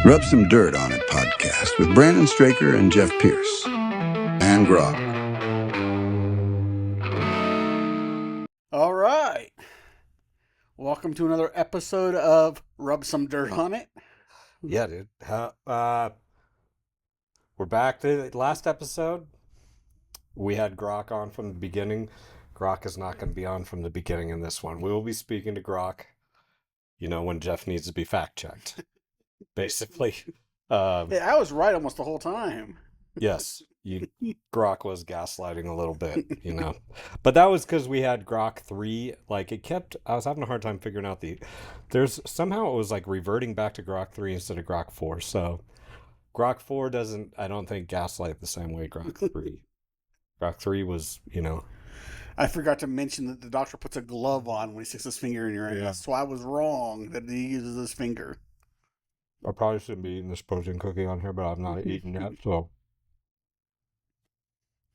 Rub Some Dirt on It podcast with Brandon Straker and Jeff Pierce. And Grog. All right. Welcome to another episode of Rub Some Dirt on It. Yeah, dude. We're back to the last episode. We had Grok on from the beginning. Grok is not going to be on from the beginning in this one. We will be speaking to Grok, when Jeff needs to be fact-checked, basically. Yeah, I was right almost the whole time. Yes, Grok was gaslighting a little bit, But that was because we had Grok 3. I was having a hard time figuring out somehow it was like reverting back to Grok 3 instead of Grok 4. So Grok 4 doesn't, I don't think, gaslight the same way Grok 3. Grok 3 was, I forgot to mention that the doctor puts a glove on when he sticks his finger in your ass. Yeah. So I was wrong that he uses his finger. I probably shouldn't be eating this protein cookie on here, but I'm not eating yet, so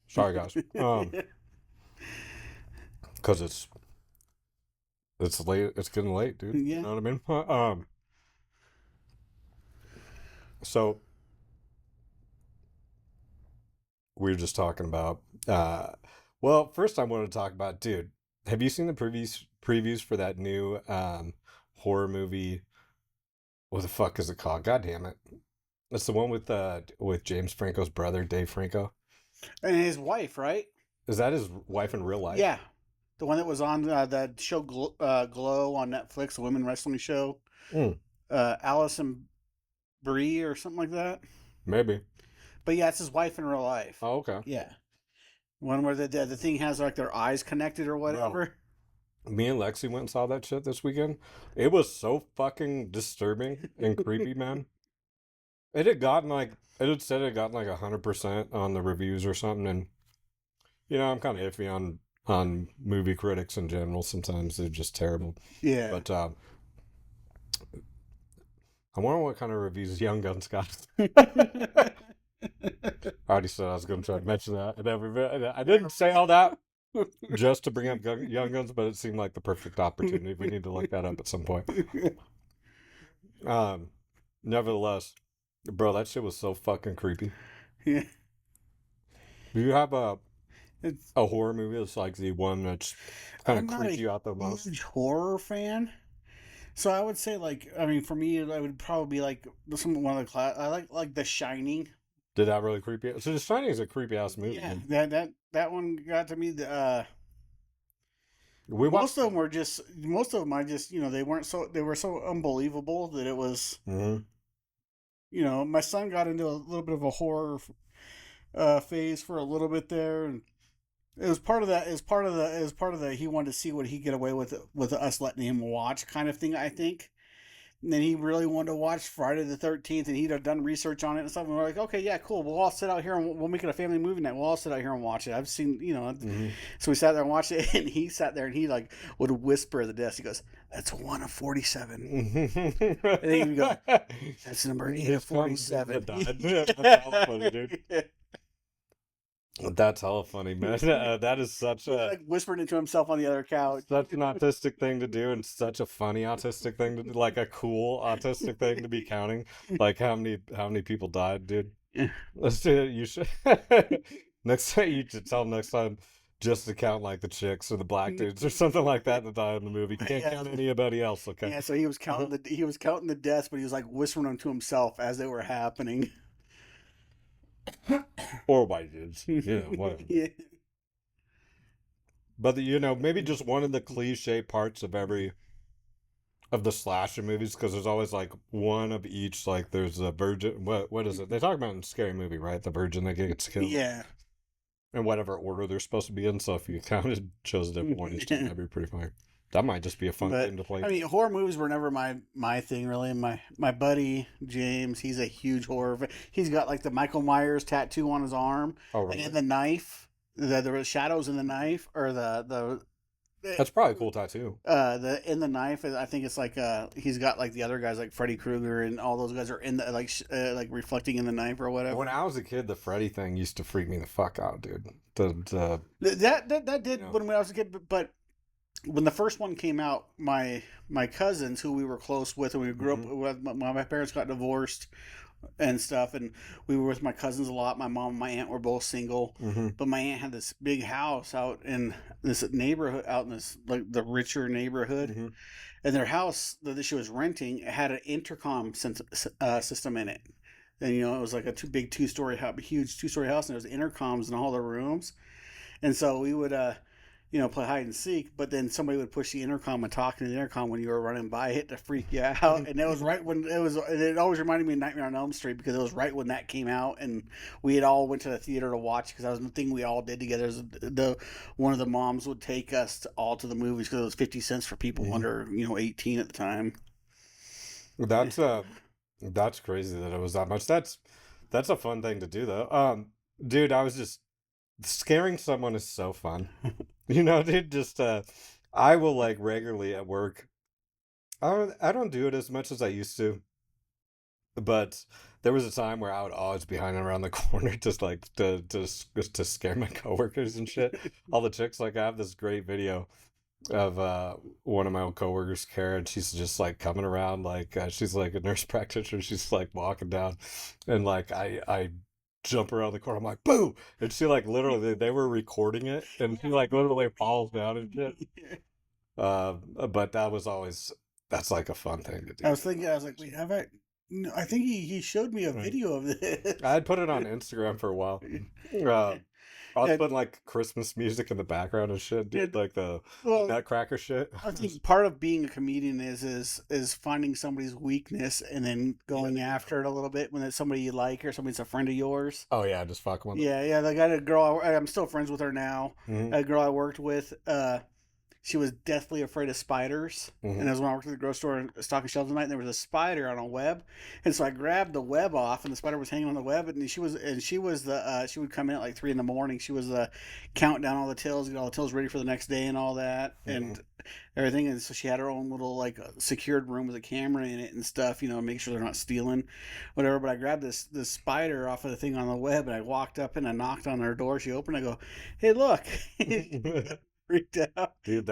sorry, guys. Because it's late. It's getting late, dude. Yeah. You know what I mean? So we were just talking about. Well, first I wanted to talk about, dude. Have you seen the previews for that new horror movie? What the fuck is it called? God damn it! It's the one with James Franco's brother, Dave Franco. And his wife, right? Is that his wife in real life? Yeah. The one that was on that show Glow on Netflix, the women wrestling show. Allison Brie or something like that. Maybe. But yeah, it's his wife in real life. Oh, okay. Yeah. One where the thing has like their eyes connected or whatever. Me and Lexi went and saw that shit this weekend. It was so fucking disturbing and creepy, man. It had said it had gotten like 100% on the reviews or something, and I'm kind of iffy on movie critics in general. Sometimes they're just terrible. Yeah. But I wonder what kind of reviews Young Guns got. I already said I was going to try to mention that. I didn't say all that just to bring up Young Guns, but it seemed like the perfect opportunity. We need to look that up at some point. Nevertheless, bro, that shit was so fucking creepy. Yeah. Do you have a horror movie that's like the one that's kind of creeps you out the most? I'm not a huge horror fan. So I would say, for me, I would probably be like one of the I like The Shining. Did that really creep you? So The Shining is a creepy ass movie. Yeah, that one got to me. Most of them I just they were so unbelievable that it was. Mm-hmm. My son got into a little bit of a horror phase for a little bit there, and it was part of that. It was part of the he wanted to see what he'd get away with us letting him watch kind of thing, I think. And then he really wanted to watch Friday the 13th, and he'd have done research on it and stuff. And we're like, okay, yeah, cool. We'll all sit out here and we'll make it a family movie night. We'll all sit out here and watch it. I've seen, Mm-hmm. So we sat there and watched it, and he sat there and he would whisper at the desk. He goes, "That's 1 of 47." And then he'd go, "That's number 8 of 47." That's hella funny, dude. That's hella funny, man. That is such a whispering it to himself on the other couch. Such an autistic thing to do, and such a funny autistic thing to do, like a cool autistic thing to be counting. Like how many people died, dude. Let's do it. You should next time you should tell them next time just to count like the chicks or the black dudes or something like that died in the movie. You can't count anybody else, okay? Yeah, so he was counting the deaths, but he was like whispering them to himself as they were happening. Or white dudes, whatever. Yeah. But maybe just one of the cliche parts of of the slasher movies, because there's always like one of each. Like there's a virgin. What is it? They talk about in Scary Movie, right? The virgin that gets killed. Yeah. In whatever order they're supposed to be in. So if you chose a different one, that'd be pretty funny. That might just be a fun thing to play. I mean, horror movies were never my thing, really. My buddy, James, he's a huge horror fan. He's got, like, the Michael Myers tattoo on his arm. Oh, really? And the knife. There were shadows in the knife. Or That's probably a cool tattoo. In the knife, I think it's like, he's got, like, the other guys, like Freddy Krueger, and all those guys are in the, like reflecting in the knife or whatever. When I was a kid, the Freddy thing used to freak me the fuck out, dude. That did when I was a kid, but when the first one came out, my cousins who we were close with, and we grew up with, my parents got divorced and stuff, and we were with my cousins a lot. My mom and my aunt were both single, but my aunt had this big house out in this neighborhood, out in this like the richer neighborhood, and their house that she was renting had an intercom system in it. And it was like a big huge 2-story house, and there was intercoms in all the rooms. And so we would play hide and seek, but then somebody would push the intercom and talk in the intercom when you were running by it to freak you out. And that was right when it always reminded me of Nightmare on Elm Street, because it was right when that came out, and we had all went to the theater to watch, because that was the thing we all did together. One of the moms would take us all to the movies, because it was 50 cents for people under 18 at the time. That's crazy that it was that much. That's a fun thing to do though. Dude, I was just scaring someone is so fun. Dude, just I will like regularly at work. I don't do it as much as I used to, but there was a time where I would always be hiding around the corner just like to scare my coworkers and shit. All the chicks, like I have this great video of one of my old coworkers, Kara, and she's just like coming around like she's like a nurse practitioner. She's like walking down, and like I jump around the corner. I'm like, boo! And she like literally they were recording it, and she like literally falls down and shit. But that's like a fun thing to do. I was like, wait, have I? No, I think he showed me a video of this. I'd put it on Instagram for a while. I was putting like Christmas music in the background and shit, dude, like the Nutcracker shit. I think part of being a comedian is finding somebody's weakness and then going after it a little bit when it's somebody you like or somebody's a friend of yours. Oh yeah, just fuck with them. Yeah. Like I had a girl, I'm still friends with her now. A girl I worked with, she was deathly afraid of spiders. And it was when I worked at the grocery store and stocking shelves tonight, and there was a spider on a web. And so I grabbed the web off, and the spider was hanging on the web. And she would come in at like 3 a.m. She was counting down all the tills, get all the tills ready for the next day and all that, and everything. And so she had her own little like secured room with a camera in it and stuff, make sure they're not stealing, whatever. But I grabbed this spider off of the thing on the web, and I walked up and I knocked on her door. She opened. I go, "Hey, look." Freaked out. Dude,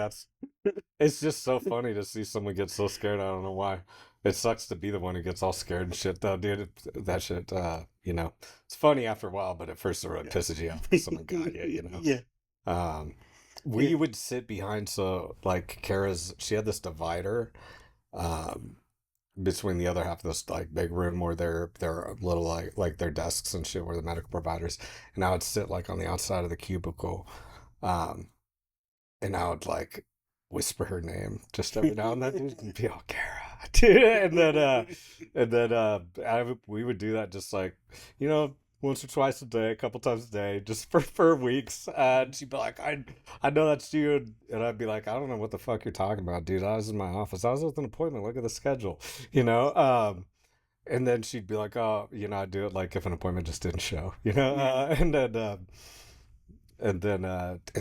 it's just so funny to see someone get so scared. I don't know why. It sucks to be the one who gets all scared and shit though, dude. That shit, it's funny after a while, but at first it really pisses you off when someone got you, Yeah. We would sit behind, so like she had this divider between the other half of this like big room where their little like their desks and shit were the medical providers, and I would sit like on the outside of the cubicle, and I would like whisper her name just every now and then, and be all Kara, dude. And then we would do that just like once or twice a day, a couple times a day, just for weeks. And she'd be like, I know that's you, and I'd be like, I don't know what the fuck you're talking about, dude. I was in my office. I was with an appointment. Look at the schedule, And then she'd be like, oh, I'd do it like if an appointment just didn't show, And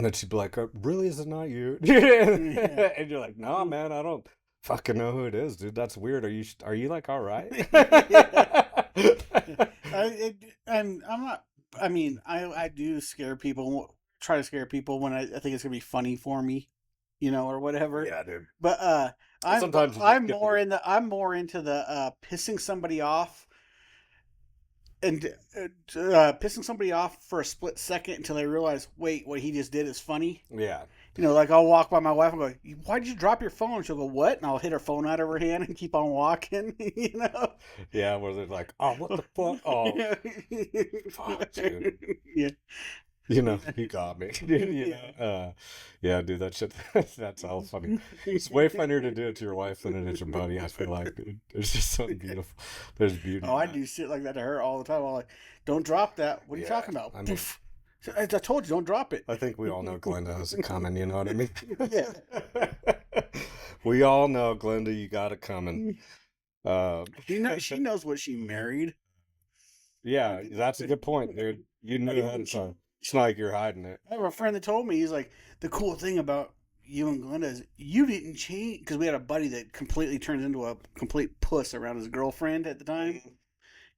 then she'd be like, really, is it not you? And you're like, no, man, I don't fucking know who it is, dude. That's weird. Are you like all right? I'm not. I mean, I do scare people. Try to scare people when I think it's gonna be funny for me, or whatever. Yeah, dude. But sometimes I'm more into the pissing somebody off. And pissing somebody off for a split second until they realize, wait, what he just did is funny. Yeah. Like I'll walk by my wife and go, why did you drop your phone? She'll go, what? And I'll hit her phone out of her hand and keep on walking, Yeah, where they're like, oh, what the fuck? Oh, fuck, dude. Yeah. You got me. Yeah, dude, that shit, that's all funny. It's way funnier to do it to your wife than it is your buddy, I feel like, dude. There's just something beautiful. There's beauty. Oh, I do shit like that to her all the time. I'm like, don't drop that. What are you talking about? I told you, don't drop it. I think we all know Glenda has it coming, you know what I mean? Yeah. We all know, Glenda, you got it coming. She knows what she married. Yeah, that's a good point, dude. You knew ahead of time. It's not like you're hiding it. I have a friend that told me, he's like, the cool thing about you and Glenda is you didn't change, because we had a buddy that completely turns into a complete puss around his girlfriend at the time.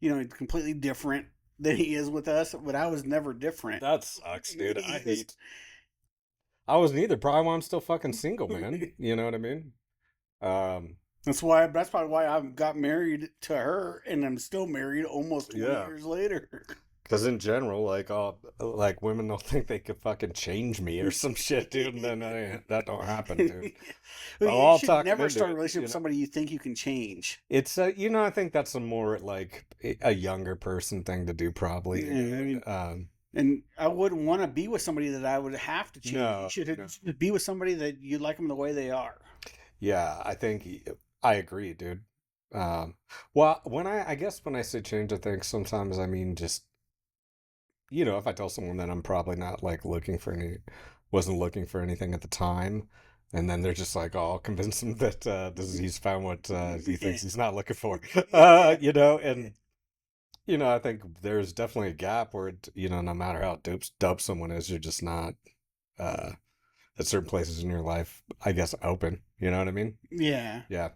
He's completely different than he is with us, but I was never different. That sucks, dude. I wasn't either. Probably why I'm still fucking single, man. You know what I mean? That's probably why I got married to her, and I'm still married almost 20 years later. Because in general, like women don't think they could fucking change me or some shit, dude. And then that don't happen, dude. You should never start a relationship with somebody you think you can change. It's I think that's a more like a younger person thing to do, probably. Yeah, I mean, and I wouldn't want to be with somebody that I would have to change. No, you should be with somebody that you like them the way they are. Yeah, I think I agree, dude. Well, I guess when I say change, I think sometimes I mean just if I tell someone that I'm probably not like wasn't looking for anything at the time, and then they're just like, oh, I'll convince him that he's found what he thinks he's not looking for, and I think there's definitely a gap where no matter how dope someone is, you're just not at certain places in your life, I guess, open. You know what I mean? Yeah. Yeah.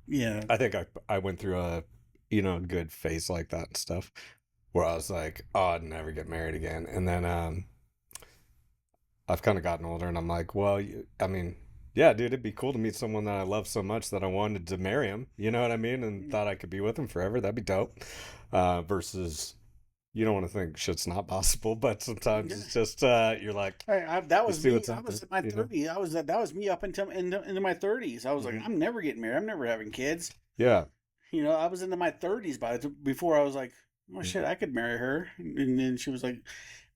Yeah. I think I went through a good phase like that and stuff, where I was like, oh, I'd never get married again. And then I've kind of gotten older, and I'm like, well, I mean, yeah, dude, it'd be cool to meet someone that I love so much that I wanted to marry him. You know what I mean? And thought I could be with him forever. That'd be dope. Versus, you don't want to think shit's not possible, but sometimes it's just you're like, that was me. I was in my 30s. That was me up into my 30s. I was like, I'm never getting married. I'm never having kids. Yeah. I was into my 30s before I was like, oh shit, I could marry her. And then she was like,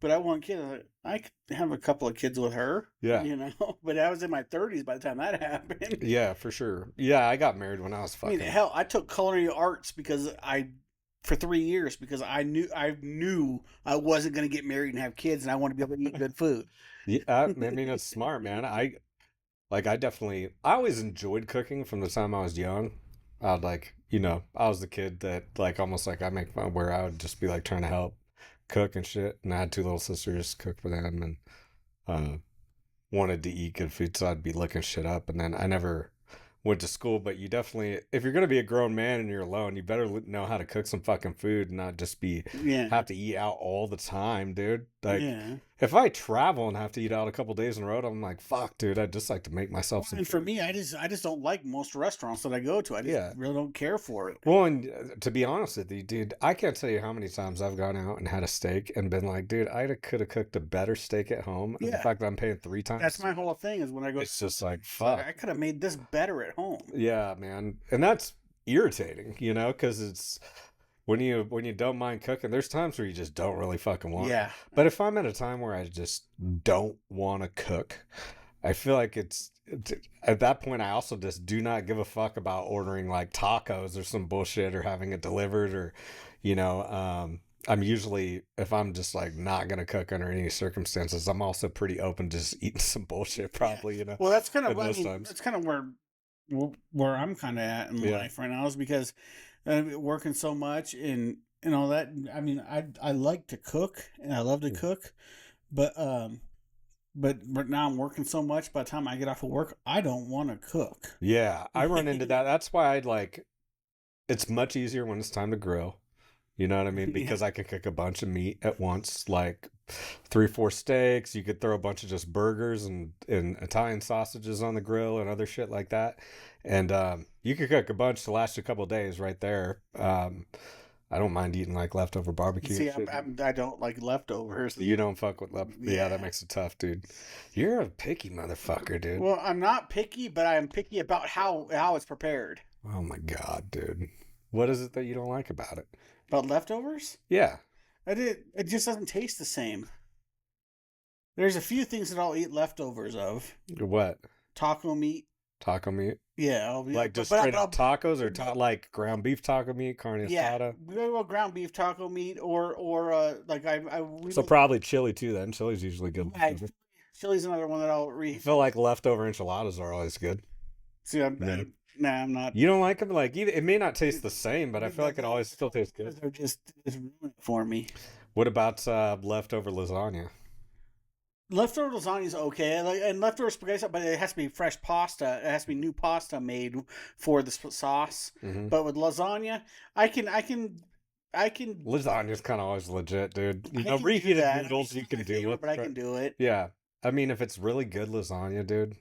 but I want kids. I was like, I could have a couple of kids with her. Yeah. But I was in my 30s by the time that happened. Yeah, for sure. Yeah, I got married when I was fucking. I mean, hell, I took culinary arts for 3 years because I knew I wasn't going to get married and have kids, and I wanted to be able to eat good food. Yeah, I mean, it's smart, man. I always enjoyed cooking from the time I was young. I'd I was the kid that almost I make fun where I would just be trying to help cook and shit. And I had 2 little sisters, cook for them, and wanted to eat good food, so I'd be looking shit up. And then I never went to school, but you definitely, if you're gonna be a grown man and you're alone, you better know how to cook some fucking food and not just have to eat out all the time, dude. If I travel and have to eat out a couple days in a row, I'm like, fuck, dude, I'd just like to make myself some. And for me, I just don't like most restaurants that I go to. I just really don't care for it. Well, and to be honest with you, dude, I can't tell you how many times I've gone out and had a steak and been like, dude, I could have cooked a better steak at home. And the fact that I'm paying 3 times. That's my whole thing is when I go. It's just like, fuck. I could have made this better at home. Yeah, man. And that's irritating, because it's when you don't mind cooking, there's times where you just don't really fucking want it. But if I'm at a time where I just don't want to cook, I feel like it's at that point I also just do not give a fuck about ordering tacos or some bullshit or having it delivered or I'm usually, if I'm just not gonna cook under any circumstances, I'm also pretty open to just eating some bullshit probably, Well, that's kind of that's kind of where I'm kind of at in life right now is because working so much and all that. I mean, I like to cook and I love to cook, but now I'm working so much. By the time I get off of work, I don't want to cook. Yeah, I run into that. That's why it's much easier when it's time to grill. You know what I mean? Because I can cook a bunch of meat at once, 3-4 steaks. You could throw a bunch of just burgers and Italian sausages on the grill and other shit like that. And you could cook a bunch to last a couple of days right there. I don't mind eating leftover barbecue. See, I don't like leftovers. You don't fuck with leftovers. Yeah, that makes it tough, dude. You're a picky motherfucker, dude. Well, I'm not picky, but I'm picky about how it's prepared. Oh my God, dude. What is it that you don't like about it? About leftovers? Yeah. It just doesn't taste the same. There's a few things that I'll eat leftovers of. What? Taco meat. Taco meat? Yeah. I'll be, just straight up tacos or ground beef taco meat, carne asada? Yeah. Well, ground beef taco meat or So probably chili too then. Chili's usually good. Yeah, chili's another one that I'll read. I feel like leftover enchiladas are always good. See, I'm not. You don't like them? It may not taste the same, but I feel like it always still tastes good. They're just ruined it for me. What about leftover lasagna? Leftover lasagna is okay, and leftover spaghetti, but it has to be fresh pasta. It has to be new pasta made for the sauce. Mm-hmm. But with lasagna, I can. Lasagna's kind of always legit, dude. Reheated noodles you can do it, but I can do it. Yeah. I mean, if it's really good lasagna, dude,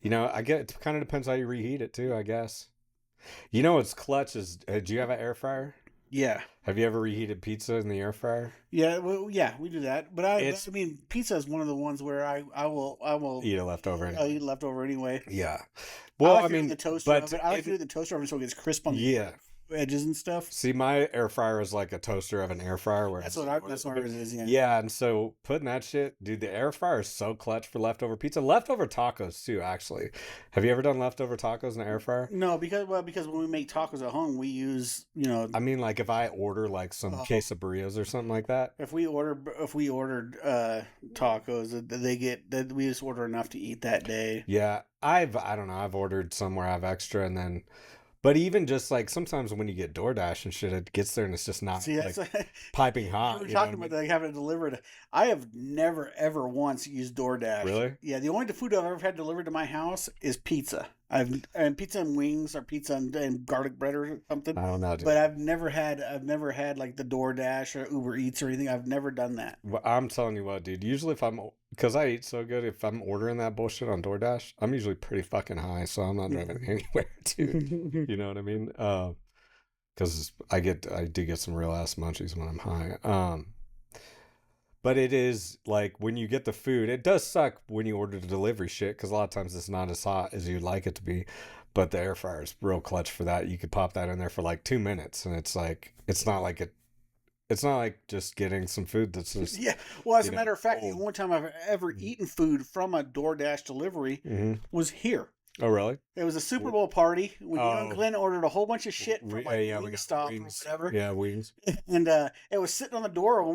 you know, I get it kind of depends how you reheat it too, I guess. You know what's clutch is do you have an air fryer? Yeah. Have you ever reheated pizza in the air fryer? Yeah, well, yeah, we do that. But It's I mean, pizza is one of the ones where I will eat a leftover I'll anyway. eat leftover anyway. Yeah. I Well, like I to do it in mean, the toaster but oven. I like to do it in the toaster oven so it gets crisp on the yeah. edges and stuff. See, my air fryer is like a toaster of an air fryer, That's whereas that's what ours is. Yeah. yeah, and so putting that shit, dude, the air fryer is so clutch for leftover pizza, leftover tacos too. Actually, have you ever done leftover tacos in the air fryer? No, because when we make tacos at home, we use I mean, like if I order like some uh, quesadillas or something like that. if we ordered tacos, they get that we just order enough to eat that day. Yeah, I don't know, I've ordered somewhere I have extra, and then, but even just like sometimes when you get DoorDash and shit, it gets there and it's just not See, like that's piping we hot. were You know what talking I mean? about like having it delivered. I have never ever once used DoorDash. Really? Yeah, the only food I've ever had delivered to my house is pizza. And pizza and wings or pizza and garlic bread or something. I don't know, dude. But I've never had like the DoorDash or Uber Eats or anything. I've never done that. Well, I'm telling you what, dude. Usually, because I eat so good, if I'm ordering that bullshit on DoorDash, I'm usually pretty fucking high, so I'm not driving anywhere, dude. You know what I mean? Because I do get some real ass munchies when I'm high. But it is like when you get the food, it does suck when you order the delivery shit because a lot of times it's not as hot as you'd like it to be. But the air fryer is real clutch for that. You could pop that in there for like 2 minutes, and it's not like just getting some food that's just Yeah. Well, as a you know, matter of fact, the old. only time I've ever eaten food from a DoorDash delivery Mhm. was here. Oh, really? It was a Super Bowl party when you and Oh, Glenn ordered a whole bunch of shit from like yeah, we got Wingstop or wings. whatever, Yeah, wings. and it was sitting on the door when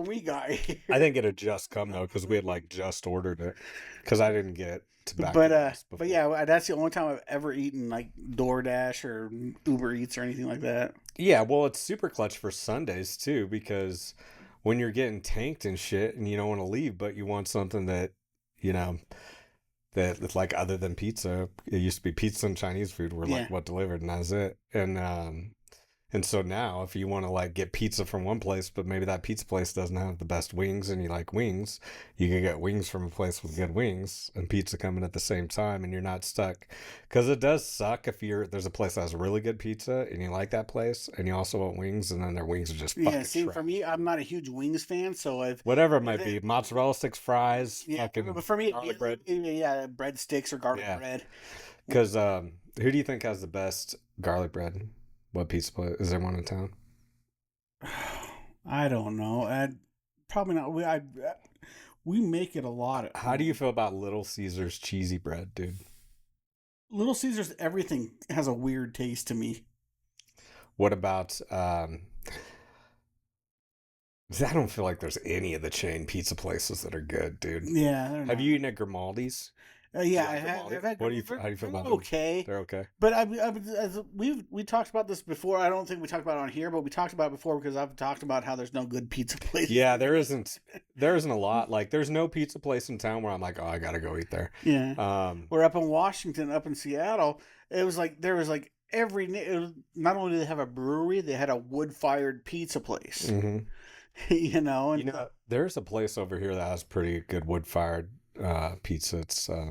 we got here. I think it had just come though because we had like just ordered it because I didn't get But tuberculosis before. but yeah, that's the only time I've ever eaten like DoorDash or Uber Eats or anything like that. Yeah, well, it's super clutch for Sundays too because when you're getting tanked and shit and you don't want to leave, but you want something that you know that like other than pizza, it used to be pizza and Chinese food were Yeah. like what delivered, and that's it. And so now, if you want to like get pizza from one place, but maybe that pizza place doesn't have the best wings and you like wings, you can get wings from a place with good wings and pizza coming at the same time and you're not stuck. Because it does suck if there's a place that has really good pizza and you like that place and you also want wings and then their wings are just Yeah, fucking see, trash. for me, I'm not a huge wings fan, so Whatever it might be, mozzarella sticks, fries, yeah, fucking but for me, garlic bread. yeah, breadsticks or garlic Yeah. bread. Because who do you think has the best garlic bread? What pizza place? Is there one in town? I don't know. Probably not. We make it a lot. At How do you home. feel about Little Caesars cheesy bread, dude? Little Caesars? Everything has a weird taste to me. What about I don't feel like there's any of the chain pizza places that are good, dude. Yeah, they're Have not. you eaten at Grimaldi's? Yeah, like I have. Grimaldi? I've had. How do you feel they're about them? okay? They're okay. But we talked about this before. I don't think we talked about it on here, but we talked about it before because I've talked about how there's no good pizza places. Yeah, there isn't a lot. Like there's no pizza place in town where I'm like, oh, I gotta go eat there. Yeah. We're up in Washington, up in Seattle. It was like there was like not only did they have a brewery, they had a wood-fired pizza place. Mhm. You know, and there's a place over here that has pretty good wood-fired pizza. It's I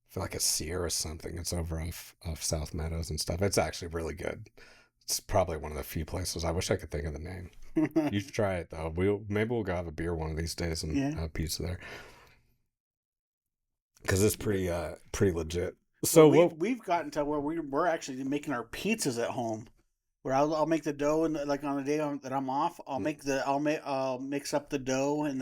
feel like a Sierra something. It's over off South Meadows and stuff. It's actually really good. It's probably one of the few places. I wish I could think of the name. You should try it though. Maybe we'll go have a beer one of these days and have pizza there. Because it's pretty legit. So we've gotten to where we're actually making our pizzas at home. Where I'll make the dough and like on the day that I'm off, I'll mix up the dough in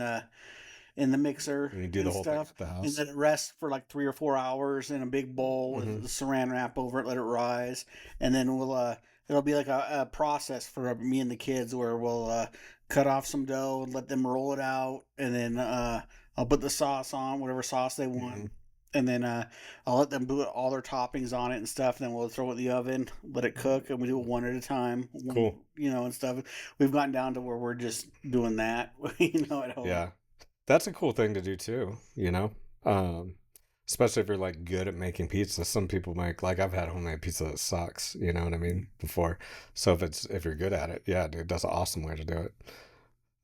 the mixer and you do the whole thing at the house. and let it rest for like 3 or 4 hours in a big bowl with the saran wrap over it, let it rise, and then it'll be like a process for me and the kids where we'll cut off some dough and let them roll it out, and then I'll put the sauce on whatever sauce they want. And then I'll let them put all their toppings on it and stuff. And then we'll throw it in the oven, let it cook, and we do it one at a time. Cool. And stuff. We've gotten down to where we're just doing that, at home. Yeah. That's a cool thing to do too, especially if you're like good at making pizza. Some people make, like I've had homemade pizza that sucks, you know what I mean, before. So if you're good at it, yeah, dude, that's an awesome way to do it.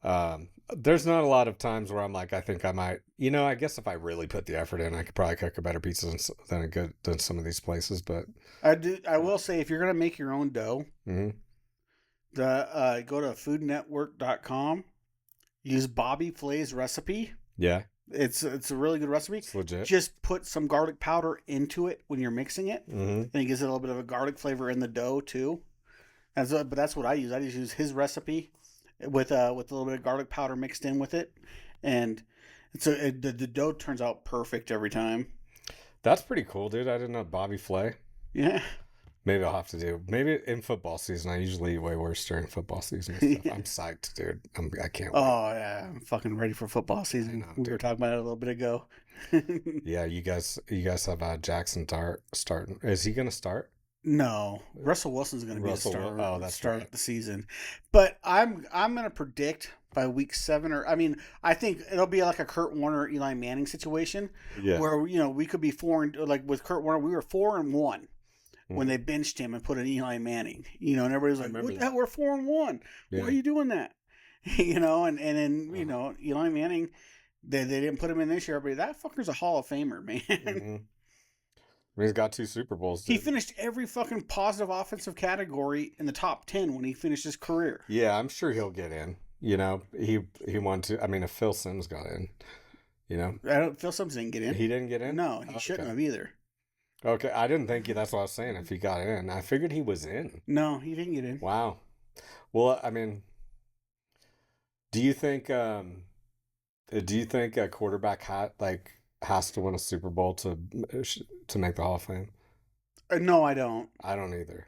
There's not a lot of times where I'm like, I think I might, I guess if I really put the effort in, I could probably cook a better pizza than some of these places. But I will say, if you're gonna make your own dough, mhm. go to foodnetwork.com. Use Bobby Flay's recipe. Yeah, It's a really good recipe. it's legit. Just put some garlic powder into it when you're mixing it, Mhm. and it gives it a little bit of a garlic flavor in the dough too. But that's what I use. I just use his recipe with a little bit of garlic powder mixed in with it, and the dough turns out perfect every time. That's pretty cool, dude. I didn't know Bobby Flay. Yeah. Maybe I'll have to do. Maybe in football season. I usually eat way worse during football season and stuff. Yeah. I'm psyched, dude. I can't wait. Oh yeah, I'm fucking ready for football season. know, We were dude. talking about it a little bit ago. Yeah, you guys have Jackson Dart starting. Is he gonna start? No, Russell Wilson's going to be the Russell starter. Oh, that's start right. of the season. But I'm going to predict by week 7 I think it'll be like a Kurt Warner Eli Manning situation Yeah. where we could be 4 and like with Kurt Warner we were 4-1 when Mhm. they benched him and put in Eli Manning. And everybody's like, remember "What the hell? We're 4-1. Yeah. Why are you doing that?" And then Eli Manning, they didn't put him in this year, but that fucker's a Hall of Famer, man. Mhm. He's got 2 Super Bowls. He Dude. finished every fucking positive offensive category in the top 10 when he finished his career. Yeah, I'm sure he'll get in. He wanted to. I mean, if Phil Simms got in, Phil Simms didn't get in. he didn't get in. No, he shouldn't have either. Okay, I didn't think that's what I was saying. If he got in, I figured he was in. No, he didn't get in. Wow. Well, I mean, do you think a quarterback has to win a Super Bowl to make the Hall of Fame? No, I don't. I don't either.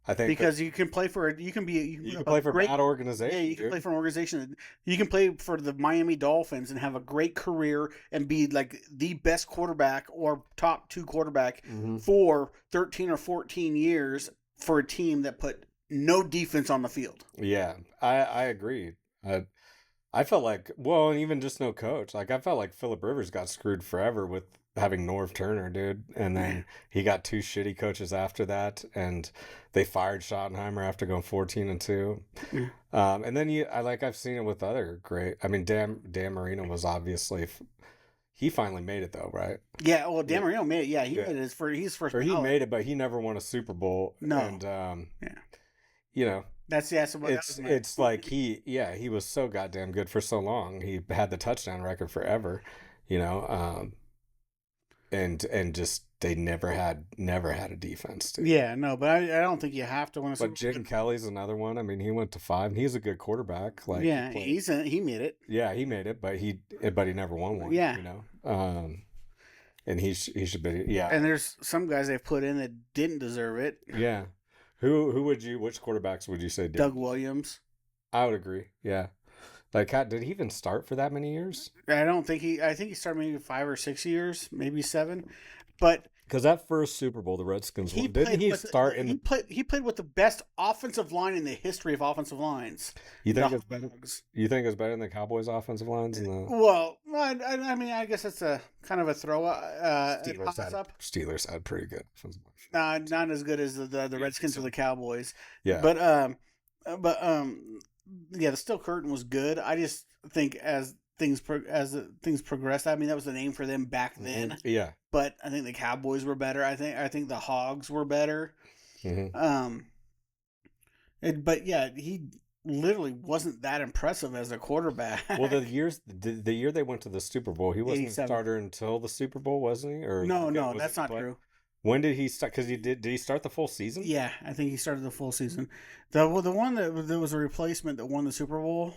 I think Because you can play for you can play for a bad Yeah, organization. you can dude. play for an organization. You can play for the Miami Dolphins and have a great career and be like the best quarterback or top 2 quarterback Mhm. for 13 or 14 years for a team that put no defense on the field. Yeah, I agree. I felt like, well, and even just no coach. Like, I felt like Phillip Rivers got screwed forever with having Norv Turner, dude. And then he got 2 shitty coaches after that, and they fired Schottenheimer after going 14-2. Yeah. And then I've seen it with other great. I mean, Dan Marino was obviously. He finally made it though, right? Yeah, well, Dan Marino made it. Yeah, he Yeah. made it his first. Or he ballot. made it, but he never won a Super Bowl. No. And Yeah. That's it's like he was so goddamn good for so long. He had the touchdown record forever, and just they never had a defense. Dude. Yeah, no, but I don't think you have to win a Super But Jim Kelly's another one. I mean, he went to 5. He's a good quarterback. Like yeah, he made it. Yeah, he made it, but he never won one. Yeah. And he should be. Yeah. And there's some guys they've put in that didn't deserve it. Yeah. Which quarterbacks would you say did? Doug Williams. I would agree. Yeah. Like, did he even start for that many years? I think he started maybe 5 or 6 years, maybe 7. But because that first Super Bowl the Redskins won, didn't he start in the... He played with the best offensive line in the history of offensive lines. You think it's better? You think it's better than the Cowboys' offensive lines? Well, I mean, I guess it's a kind of a throw up. Steelers had pretty good offensive lines. Not as good as the Redskins or the Cowboys. Yeah. But the Steel Curtain was good. I just think as things progressed, I mean, that was the name for them back then. Yeah. But I think the Cowboys were better. I think the Hogs were better. Mm-hmm. But yeah, he literally wasn't that impressive as a quarterback. Well, the year they went to the Super Bowl, he wasn't a starter until the Super Bowl, wasn't he? Or no, that's not true. When did he start? Because did he start the full season? Yeah, I think he started the full season. The one that was a replacement that won the Super Bowl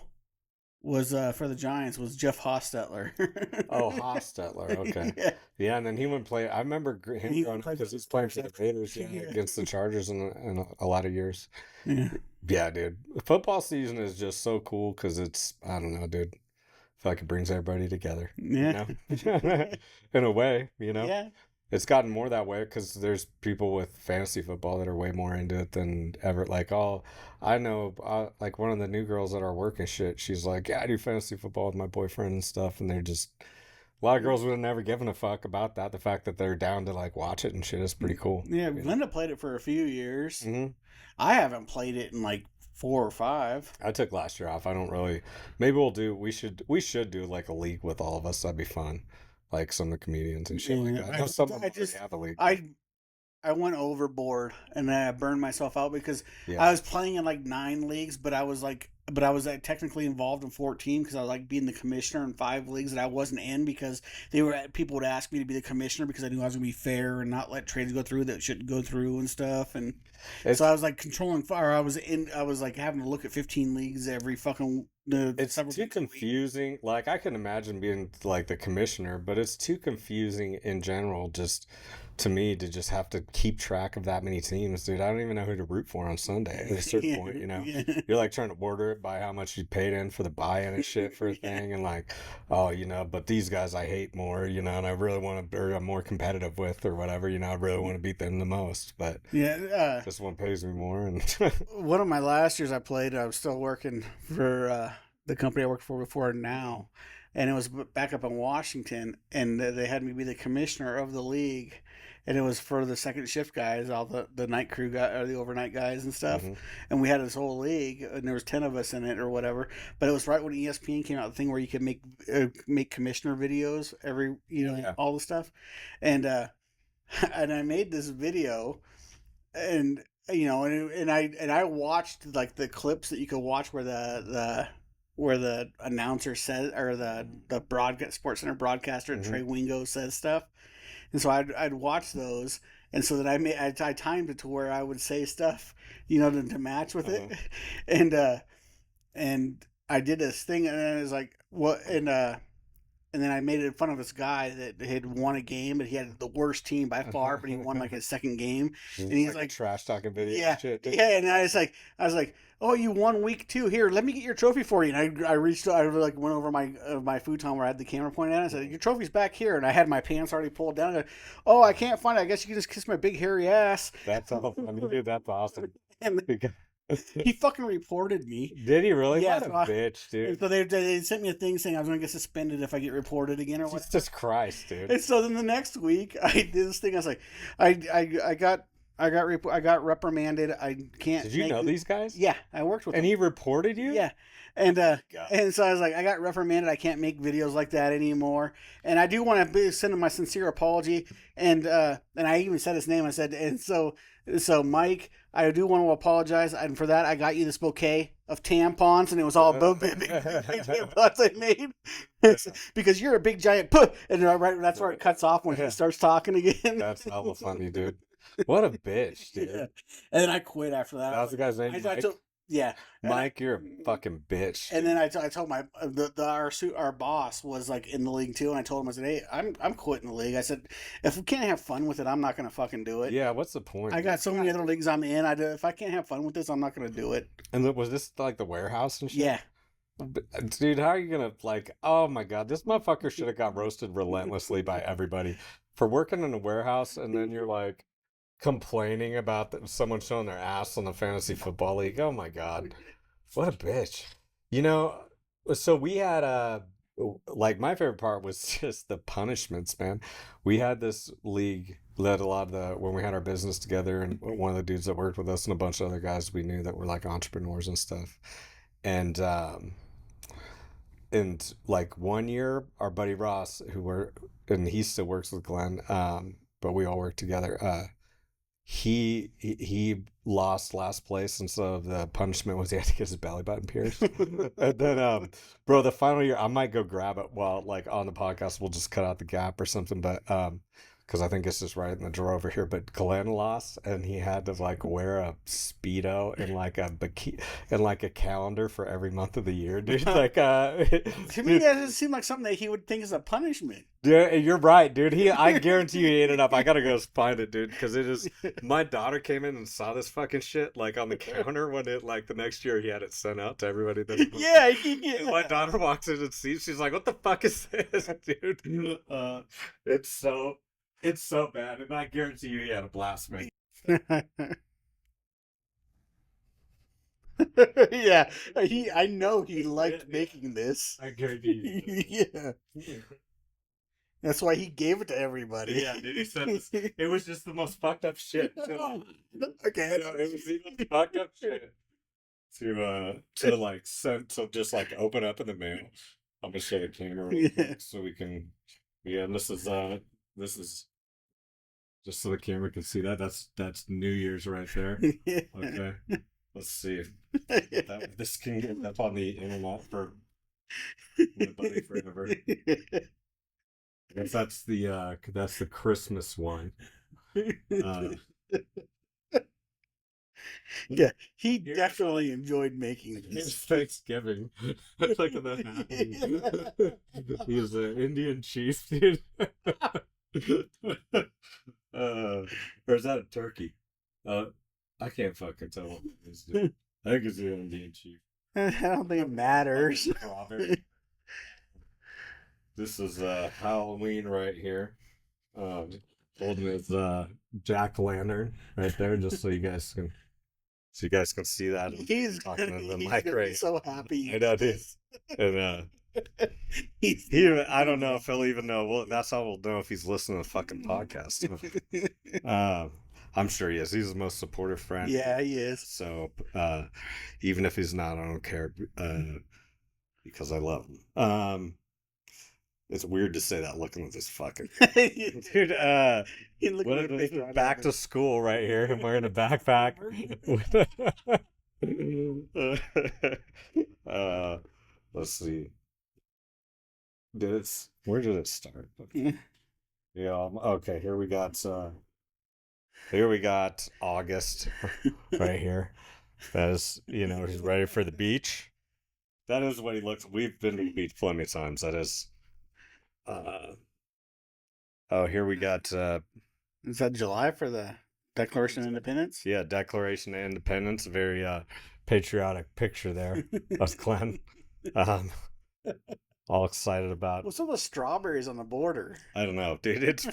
was for the Giants was Jeff Hostetler. Oh, Hostetler. Okay. Yeah, and then he went play. I remember him going because he's playing for the Raiders against the Chargers in a lot of years. Yeah, dude. Football season is just so cool because it's, I don't know, dude. I feel like it brings everybody together. Yeah. In a way, Yeah. It's gotten more that way because there's people with fantasy football that are way more into it than ever. Like, I know, like one of the new girls at our work and shit, she's like, yeah, I do fantasy football with my boyfriend and stuff. And they're just, a lot of girls would have never given a fuck about that. The fact that they're down to like watch it and shit is pretty cool. Yeah, Linda played it for a few years. Mm-hmm. I haven't played it in like 4 or 5. I took last year off. I don't really. Maybe we'll do. We should do like a league with all of us. That'd be fun. Like some of the comedians and shit like that. I know some of them already have a league. I went overboard and then I burned myself out because Yeah. I was playing in like 9 leagues, but I was technically involved in 14 because I was like being the commissioner in 5 leagues that I wasn't in because people would ask me to be the commissioner because I knew I was gonna be fair and not let trades go through that shouldn't go through and stuff. And so I was like controlling fire. I was like having to look at 15 leagues every fucking. It's too confusing. Like I can imagine being like the commissioner, but it's too confusing in general. Just to me to just have to keep track of that many teams, dude. I don't even know who to root for on Sunday at a certain point. You know, you're like trying to order it by how much you paid in for the buy-in and shit for a thing, and like, oh, you know, but these guys I hate more, you know, and I really want to, or I'm more competitive with, or whatever. You know, I really want to beat them the most, but this one pays me more. And one of my last years I played, I was still working for the company I worked for before now, and it was back up in Washington, and they had me be the commissioner of the league, and it was for the second shift guys, all the night crew guys, or the overnight guys and stuff, and we had this whole league, and there was 10 of us in it or whatever. But it was right when ESPN came out, the thing where you could make commissioner videos every, all the stuff, and and I made this video, and I watched like the clips that you could watch where the announcer says, or the Sports Center broadcaster Trey Wingo says stuff, and so I'd watch those, and so that I timed it to where I would say stuff, to match with it, and I did this thing, and it was like what, and then I made fun of this guy that had won a game, but he had the worst team by far, but he won like his second game, and he's like trash talking video. Yeah, shit, yeah, and I was like, oh, you won week 2. Here, let me get your trophy for you. And I reached, I like went over my futon where I had the camera pointed at it. I said, your trophy's back here, and I had my pants already pulled down. I go, oh, I can't find it. I guess you can just kiss my big hairy ass. That's all funny, dude. That's awesome. And he fucking reported me. Did he really? Yeah, what a bitch, dude. So they sent me a thing saying I was going to get suspended if I get reported again or what. Jesus Christ, dude. And so then the next week I did this thing. I was like, I got reprimanded. I can't. Did you know these guys? Yeah, I worked with them. And he reported you? Yeah. And so I was like, I got reprimanded. I can't make videos like that anymore. And I do want to send him my sincere apology. And I even said his name. I said, and so Mike, I do want to apologize. And for that, I got you this bouquet of tampons, and it was all big tampons I made because you're a big giant puh. And right, that's where it cuts off when he starts talking again. That's hella funny, dude. What a bitch, dude. Yeah. And then I quit after that. That was the guy's name. Yeah, Mike, you're a fucking bitch. And then I told our boss was like in the league too, and I told him, I said, hey, I'm quitting the league. I said, if we can't have fun with it, I'm not gonna fucking do it. Yeah, what's the point? I got so many other leagues I'm in. If I can't have fun with this, I'm not gonna do it. And was this like the warehouse and shit? Yeah. Dude, how are you gonna oh my god, this motherfucker should have got roasted relentlessly by everybody for working in a warehouse, and then you're like complaining about someone showing their ass on the fantasy football league. Oh my god, what a bitch. So we had like my favorite part was just the punishments, man. We had this league led a lot of when we had our business together, and one of the dudes that worked with us and a bunch of other guys we knew that were like entrepreneurs and stuff. And like one year, our buddy Ross, and he still works with Glenn, but we all work together. He lost last place, and so the punishment was he had to get his belly button pierced. And then, bro, the final year, I might go grab it while like on the podcast. We'll just cut out the gap or something, but because I think it's just right in the drawer over here. But Glenn lost, and he had to like wear a Speedo and like a bikini and like a calendar for every month of the year, dude. Like, to me, that doesn't seem like something that he would think is a punishment. Yeah, you're right, dude. I guarantee you he ended up. I gotta go find it, dude, because it is. My daughter came in and saw this fucking shit like on the counter when it like the next year he had it sent out to everybody. Yeah. My daughter walks in and sees. She's like, "What the fuck is this, dude?" It's so bad, and I guarantee you he had a blast, man. Yeah, I know he liked making this. I guarantee you. Yeah. That's why he gave it to everybody. Yeah, dude, he said this. It was just the most fucked up shit. Okay. It was the most fucked up shit. to like send to just like open up in the mail. I'm gonna show the camera real quick so we can. Yeah, and this is just so the camera can see that. That's New Year's right there. Okay, let's see if this can get up on the internet for my buddy forever. I guess that's the Christmas one. Yeah, he definitely enjoyed making It's this. Thanksgiving. Look at that. He's an Indian chief, dude. Or is that a turkey? I can't fucking tell what it is, dude. I think it's an Indian chief. I don't think it matters. This is Halloween right here. Holding his jack-o'-lantern right there, just so you guys can see that. He's talking to the he's mic gonna right be here. so happy. I know, dude. And I don't know if he'll even know. Well, that's how we'll know if he's listening to the fucking podcast. I'm sure he is. He's the most supportive friend. Yeah, he is. So even if he's not, I don't care because I love him. It's weird to say that looking at this fucking dude. What is this? Back to school right here. I'm wearing a backpack. Let's see. Where did it start? Yeah. Okay. Here we got August right here. That is, he's ready for the beach. That is what he looks. We've been to the beach plenty of times. That is. Here we got. Is that July for the Declaration of Independence? Yeah, Declaration of Independence. Very patriotic picture there. That's Glenn. All excited about. What's all the strawberries on the border? I don't know, dude. It's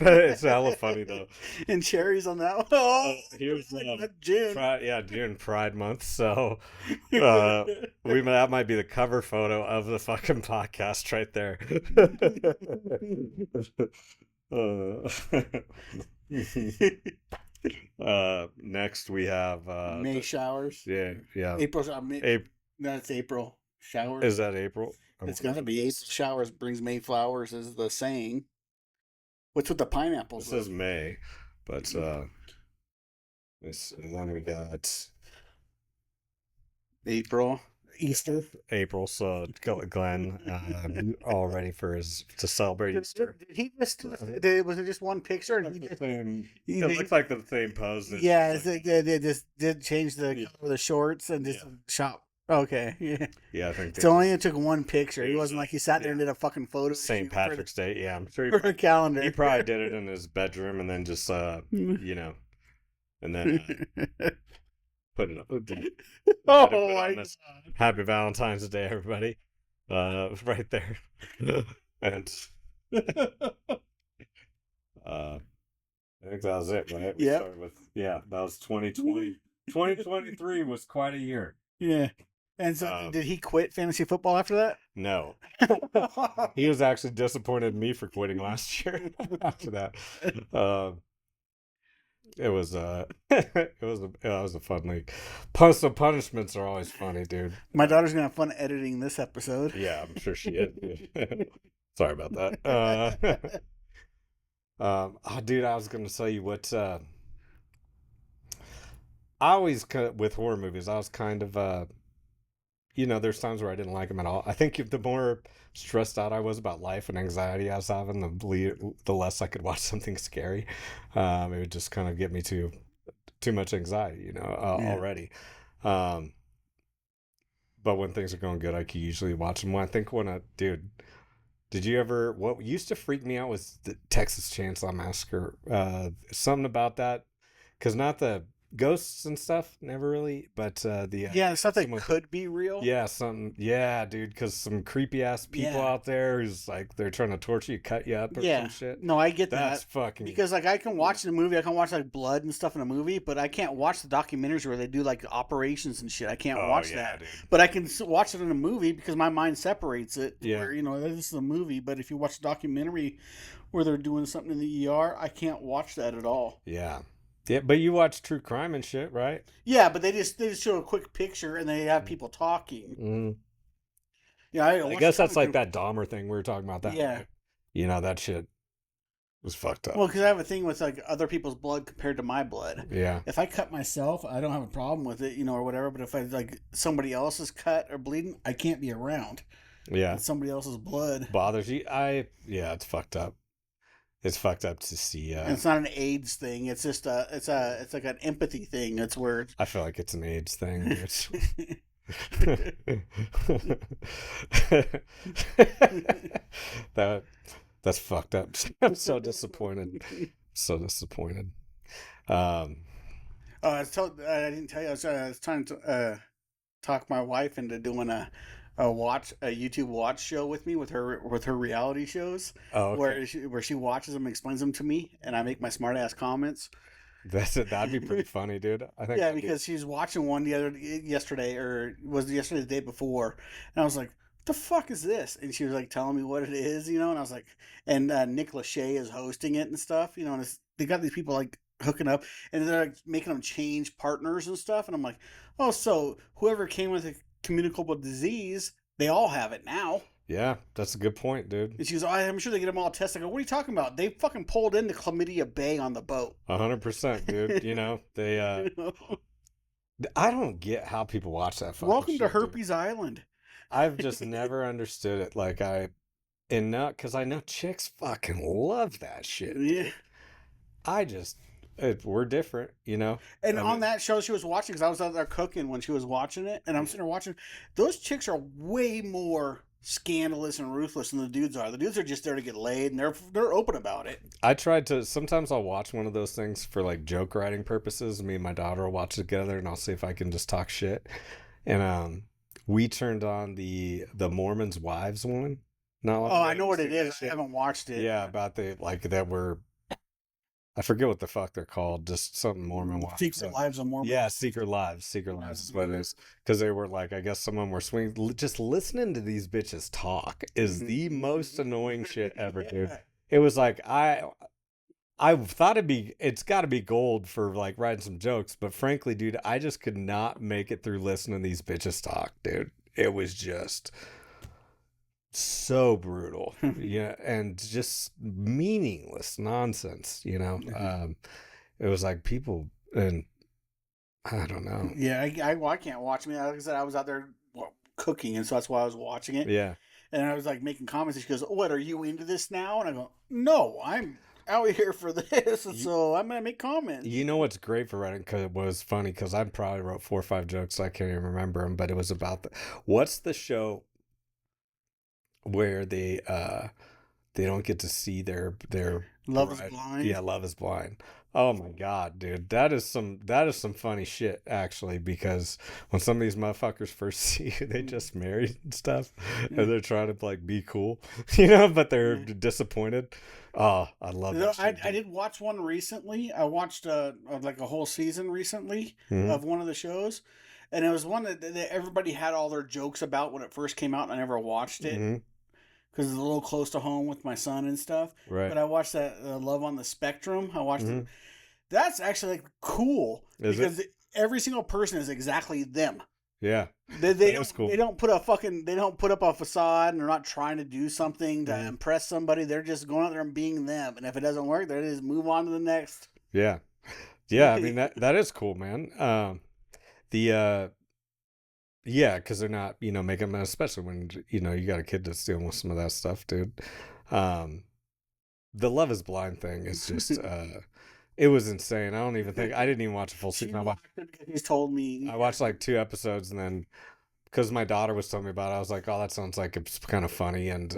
hella funny though. And cherries on that one. Oh, here's June. June Pride Month. So that might be the cover photo of the fucking podcast right there. Next we have May showers. Yeah. April. That's April showers. Is that April? It's gotta be April showers brings May flowers, is the saying. What's with the pineapples? This is May, but and then we got April. Easter. April, so Glenn all ready to celebrate Easter. Did he just? Was it just one picture? And it looked like the same pose. Yeah, they just did change the color of the shorts and just shop. Okay, yeah. Yeah, I think so. Only took one picture. He wasn't like he sat there and did a fucking photo. St. Patrick's Day. Yeah, I'm sure for a calendar. He probably did it in his bedroom and then just and then put it up. Oh my God. Happy Valentine's Day, everybody. Right there. And I think that was it, right? Yeah. That was 2020. 2023 was quite a year. Yeah. And so did he quit fantasy football after that? No. He was actually disappointed in me for quitting last year after that. It was a fun league. So punishments are always funny, dude. My daughter's gonna have fun editing this episode. Yeah, I'm sure she is. Sorry about that. Dude, I was gonna tell you what. I always with horror movies, I was kind of there's times where I didn't like them at all. I think the more stressed out I was about life and anxiety I was having, the less I could watch something scary. It would just kind of get me too much anxiety, already. But when things are going good, I can usually watch them. Dude, did you ever? What used to freak me out was the Texas Chainsaw Massacre. Something about that, because not the ghosts and stuff, never really, but the stuff that could be real. Yeah, dude, because some creepy ass people out there who's like they're trying to torture you, cut you up, or some shit. No, I get That's that. fucking because like I can watch the movie, I can watch like blood and stuff in a movie, but I can't watch the documentaries where they do like operations and shit. I can't watch that. Dude. But I can watch it in a movie because my mind separates it. Yeah, where, this is a movie, but if you watch a documentary where they're doing something in the ER, I can't watch that at all. Yeah. Yeah, but you watch true crime and shit, right? Yeah, but they just show a quick picture and they have people talking. Mm. Yeah, I watched guess a ton that's of like that Dahmer thing we were talking about. That, Yeah. right? You know, that shit was fucked up. Well, because I have a thing with like other people's blood compared to my blood. Yeah. If I cut myself, I don't have a problem with it, or whatever. But if I like somebody else's cut or bleeding, I can't be around. Yeah. It's somebody else's blood. Bothers you? Yeah, it's fucked up. It's fucked up to see. And it's not an AIDS thing. It's just it's like an empathy thing. It's where I feel like it's an AIDS thing. That's fucked up. I'm so disappointed. So disappointed. I didn't tell you. I was trying to talk my wife into doing a YouTube watch show with me with her reality shows. Oh, okay. where she watches them and explains them to me, and I make my smart ass comments. That'd be pretty funny, dude. I think. Yeah, because she's watching one yesterday, or was it yesterday, the day before, and I was like, "What the fuck is this?" And she was like telling me what it is, and I was like, and Nick Lachey is hosting it and stuff, and they got these people like hooking up, and they're like making them change partners and stuff, and I'm like, oh, so whoever came with a communicable disease, they all have it now. Yeah, that's a good point, dude. And she goes, I'm sure they get them all tested. I go, what are you talking about? They fucking pulled into Chlamydia Bay on the boat. 100%, dude. They, I don't get how people watch that fucking Welcome shit, to Herpes Island. I've just never understood it. Like, because I know chicks fucking love that shit. Yeah. We're different, And on that show she was watching, because I was out there cooking when she was watching it, and I'm sitting there watching, those chicks are way more scandalous and ruthless than the dudes are. The dudes are just there to get laid, and they're open about it. Sometimes I'll watch one of those things for like joke writing purposes. Me and my daughter will watch together, and I'll see if I can just talk shit. And we turned on the Mormons' Wives one. I know what it is. I haven't watched it. Yeah, about I forget what the fuck they're called. Just something Mormon wives. Secret Lives of Mormon. Yeah, Secret Lives. Secret Lives is what it is. Because they were like, I guess some of them were swinging. Just listening to these bitches talk is the most annoying shit ever, dude. It was like, I thought it's got to be gold for like writing some jokes. But frankly, dude, I just could not make it through listening to these bitches talk, dude. It was just so brutal, and just meaningless nonsense, it was like people, and I don't know. Yeah, I can't watch me. Like I said, I was out there cooking, and so that's why I was watching it. Yeah. And I was like making comments, and she goes, what, are you into this now? And I go, no, I'm out here for this, and so I'm gonna make comments. You know what's great for writing, because it was funny, because I probably wrote 4 or 5 jokes, so I can't even remember them, but it was about what's the show where they don't get to see their Love is Blind. Yeah, Love is Blind. Oh my god, dude, that is some funny shit, actually, because when some of these motherfuckers first see you, they just married and stuff, and they're trying to like be cool, but they're disappointed. Oh, I love that. I did watch one recently. I watched like a whole season recently of one of the shows, and it was one that everybody had all their jokes about when it first came out, and I never watched it. Because it's a little close to home with my son and stuff. Right. But I watched that Love on the Spectrum. I watched it. That's actually like cool. Because every single person is exactly them. Yeah. They don't put up a facade, and they're not trying to do something to impress somebody. They're just going out there and being them. And if it doesn't work, they just move on to the next. Yeah. Yeah, I mean that is cool, man. Yeah, because they're not, making them, especially when, you got a kid that's dealing with some of that stuff, dude. The Love is Blind thing is just, it was insane. I didn't even watch a full season. He's told me. I watched like 2 episodes, and then, because my daughter was telling me about it, I was like, oh, that sounds like it's kind of funny. And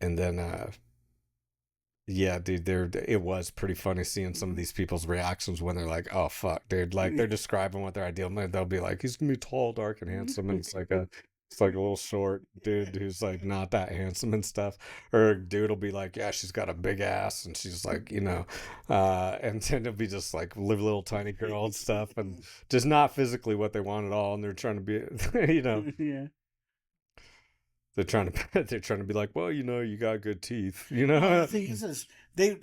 then, yeah, dude, it was pretty funny seeing some of these people's reactions when they're like, oh, fuck, dude. Like, they're describing what their ideal man, they'll be like, he's going to be tall, dark, and handsome. And it's like a little short dude who's like not that handsome and stuff. Or a dude will be like, yeah, she's got a big ass. And she's like, and then it'll be just like little tiny girl and stuff. And just not physically what they want at all. And they're trying to be, Yeah. They're trying to be like, well, you got good teeth, The thing is they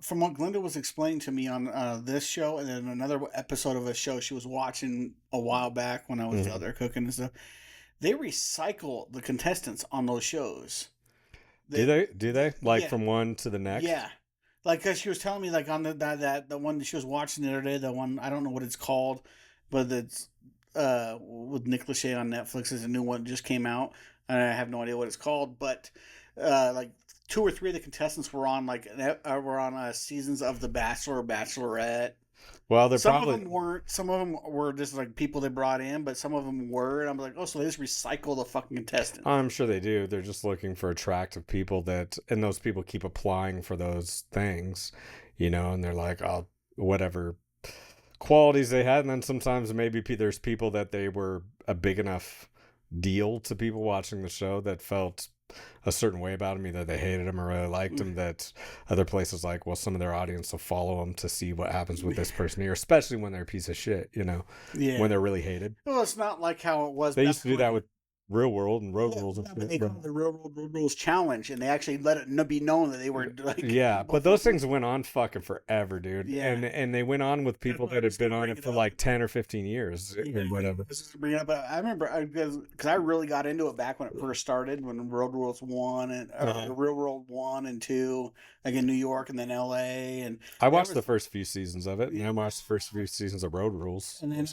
from what Glenda was explaining to me on this show, and then another episode of a show she was watching a while back when I was out there cooking and stuff, they recycle the contestants on those shows. Do they? Like Yeah. from one to the next? Yeah. Like, because she was telling me, like, on the one that she was watching the other day, the one, I don't know what it's called, but it's with Nick Lachey on Netflix. Is a new one that just came out, and I have no idea what it's called, but like 2 or 3 of the contestants were on seasons of The Bachelor or Bachelorette. Well, they're Some probably of them weren't. Some of them were just like people they brought in, but some of them were. And I'm like, oh, so they just recycle the fucking contestants. I'm sure they do. They're just looking for attractive people and those people keep applying for those things, and they're like, oh, whatever qualities they had. And then sometimes maybe there's people that they were a big enough deal to people watching the show that felt a certain way about him, either they hated him or really liked him, that other places like, well, some of their audience will follow them to see what happens with this person here, especially when they're a piece of shit, when they're really hated. Well, it's not like how it was. They used to do that with Real World and Road Rules. Yeah, but they called it the Real World Road Rules Challenge, and they actually let it be known that they were like. Yeah, but those things went on fucking forever, dude. Yeah. And they went on with people that had been on it for like 10 or 15 years or whatever. This is bring it up. I remember because I really got into it back when it first started, when Road Rules 1 and Real World 1 and 2, like in New York and then L.A. And I watched the first few seasons of it, and I watched the first few seasons of Road Rules. And then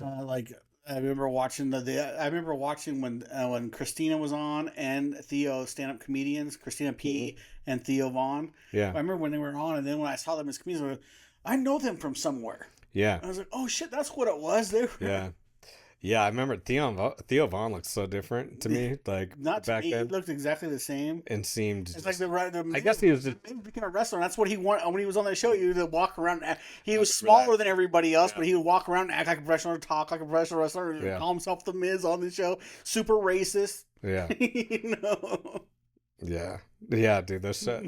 I remember watching when Christina was on and Theo, stand-up comedians, Christina P. and Theo Vaughn. Yeah. I remember when they were on, and then when I saw them as comedians, I was like, I know them from somewhere. Yeah. I was like, oh shit, that's what it was. Yeah, I remember Theo Vaughn looked so different to me. Like not to back me, then, he looked exactly the same. and seemed. It's like I guess he was just maybe became a wrestler. And that's what he wanted when he was on that show. He would walk around. He was smaller than everybody else, but he would walk around and act like a professional, talk like a professional wrestler, and call himself the Miz on the show. Super racist. Yeah. Yeah, dude. Those were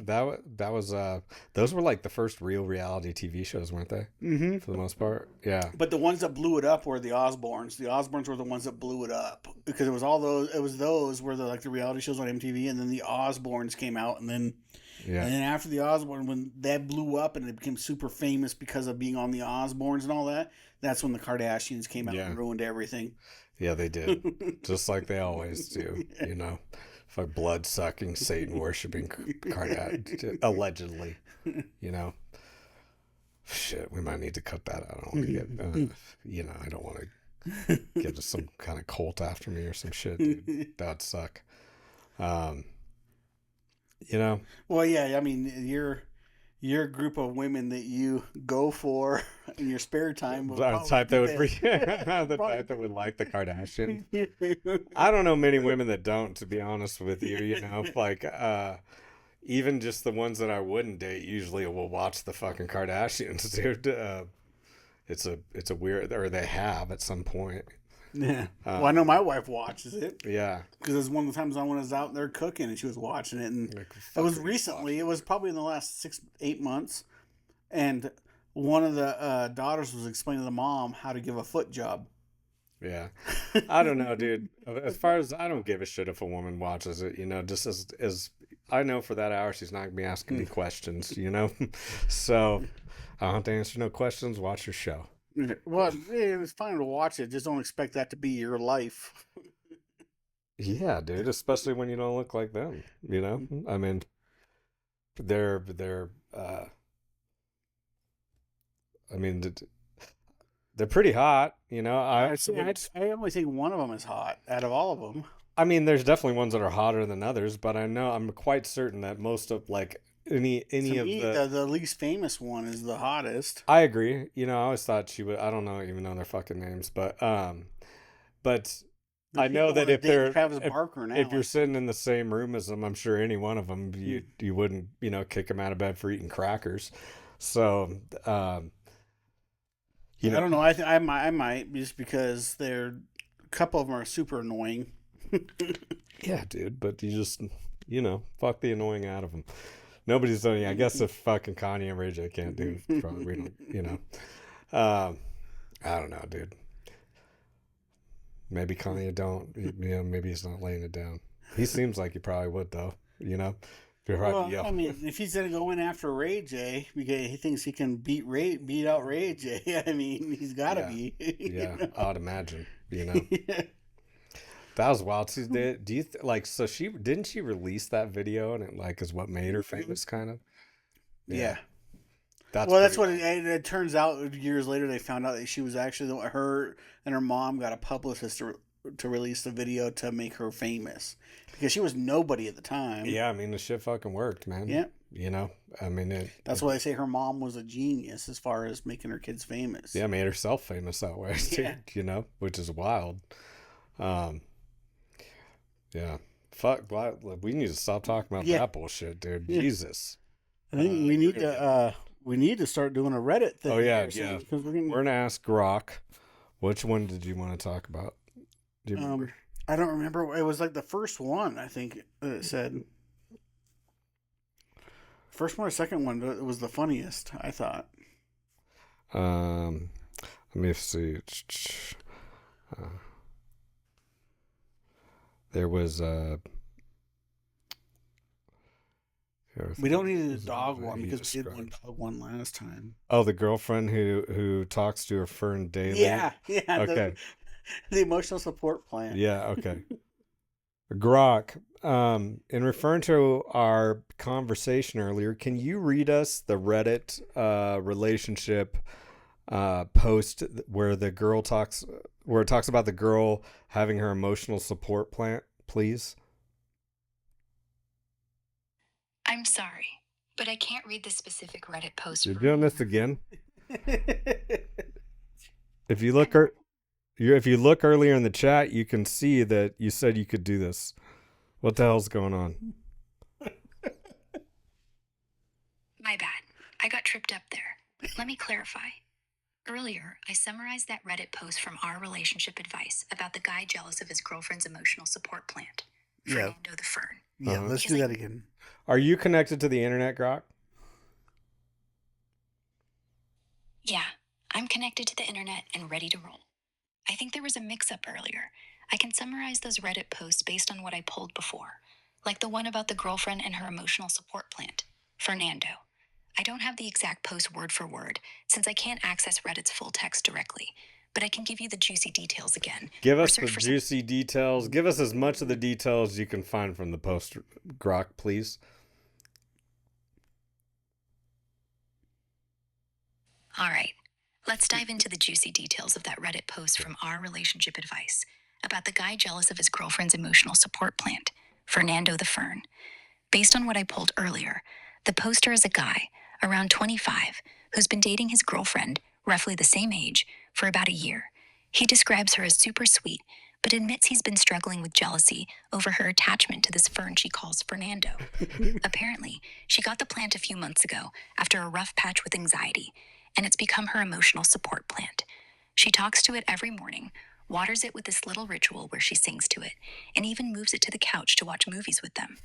like the first real reality TV shows, weren't they? Mm-hmm. For the most part, yeah. But the ones that blew it up were the Osbournes. The Osbournes were the ones that blew it up because it was those were the reality shows on MTV, and then the Osbournes came out, and then after the Osbourne, when that blew up and it became super famous because of being on the Osbournes and all that, that's when the Kardashians came out and ruined everything. Yeah, they did, just like they always do. Fuck blood-sucking, Satan-worshipping Kardashian, allegedly, Shit, we might need to cut that out. I don't want to get, I don't want to get some kind of cult after me or some shit, dude. That'd suck. Well, yeah, I mean, your group of women that you go for in your spare time. The type that would like the Kardashians. I don't know many women that don't, to be honest with you. Like even just the ones that I wouldn't date usually will watch the fucking Kardashians, dude. It's a weird, or they have at some point. Yeah. Well, I know my wife watches it. Yeah. Because it was one of the times I was out there cooking and she was watching it. And it was recently. It was probably in the last 6-8 months. And one of the daughters was explaining to the mom how to give a foot job. Yeah. I don't know, dude. As far as I don't give a shit if a woman watches it, just as I know for that hour she's not going to be asking me questions, So I don't have to answer no questions. Watch your show. Well, it's fine to watch it. Just don't expect that to be your life. Yeah, dude. Especially when you don't look like them. I mean, they're. I mean, they're pretty hot. I only think one of them is hot out of all of them. I mean, there's definitely ones that are hotter than others, but I'm quite certain that most of any of the least famous one is the hottest. I agree. I always thought she would. I don't even know their fucking names, but I know that if you're sitting in the same room as them, I'm sure any one of them you wouldn't kick them out of bed for eating crackers. So I don't know. I might just because a couple of them are super annoying. Yeah, dude. But you just fuck the annoying out of them. Nobody's done. I guess if fucking Kanye and Ray J can't do, probably we don't. I don't know, dude. Maybe Kanye don't. Maybe he's not laying it down. He seems like he probably would, though. Well, Yeah. I mean, if he's gonna go in after Ray J because he thinks he can beat out Ray J, I mean, he's got to Yeah. be. Yeah, You I'd imagine, you know. know? That was wild. So do you like so she didn't she release that video and it like is what made her famous kind of? Yeah. Yeah. That's Well, that's pretty what wild. it turns out. Years later, they found out that she was actually her and her mom got a publicist to release the video to make her famous because she was nobody at the time. Yeah, I mean the shit fucking worked, man. Yeah. You know, I mean That's why they say her mom was a genius as far as making her kids famous. yeah, made herself famous that way too, Yeah. you know, which is wild. Um, yeah. Fuck, we need to stop talking about Yeah. that bullshit, dude. Yeah. Jesus. I think we need to start doing a Reddit thing. Oh yeah, here, yeah. because We're gonna ask Grok. Which one did you want to talk about? Do you remember? I don't remember. It was like the first one. I think it said first one or second one. It was the funniest. I thought. Let me see. There was We don't need a dog one because we did one dog one last time. Oh, the girlfriend who talks to her fern daily. Yeah. Okay. The emotional support plan. Yeah. Okay. Grok. In referring to our conversation earlier, can you read us the Reddit relationship post where the girl talks, where it talks about the girl having her emotional support plan, please? I'm sorry, but I can't read the specific Reddit post. You're doing this again. If you look earlier in the chat, you can see that you said you could do this. What the hell's going on? My bad. I got tripped up there. Let me clarify. Earlier, I summarized that Reddit post from our relationship advice about the guy jealous of his girlfriend's emotional support plant, Fernando the Fern. Yeah, let's do that again. Are you connected to the internet, Grok? Yeah, I'm connected to the internet and ready to roll. I think there was a mix-up earlier. I can summarize those Reddit posts based on what I pulled before, like the one about the girlfriend and her emotional support plant, Fernando. I don't have the exact post word for word, since I can't access Reddit's full text directly, but I can give you the juicy details again. Give us the juicy details. Give us as much of the details you can find from the post, Grok, please. All right, let's dive into the juicy details of that Reddit post from our relationship advice about the guy jealous of his girlfriend's emotional support plant, Fernando the Fern. Based on what I pulled earlier, the poster is a guy, around 25, who's been dating his girlfriend, roughly the same age, for about a year. He describes her as super sweet, but admits he's been struggling with jealousy over her attachment to this fern she calls Fernando. Apparently, she got the plant a few months ago after a rough patch with anxiety, and it's become her emotional support plant. She talks to it every morning, waters it with this little ritual where she sings to it, and even moves it to the couch to watch movies with them.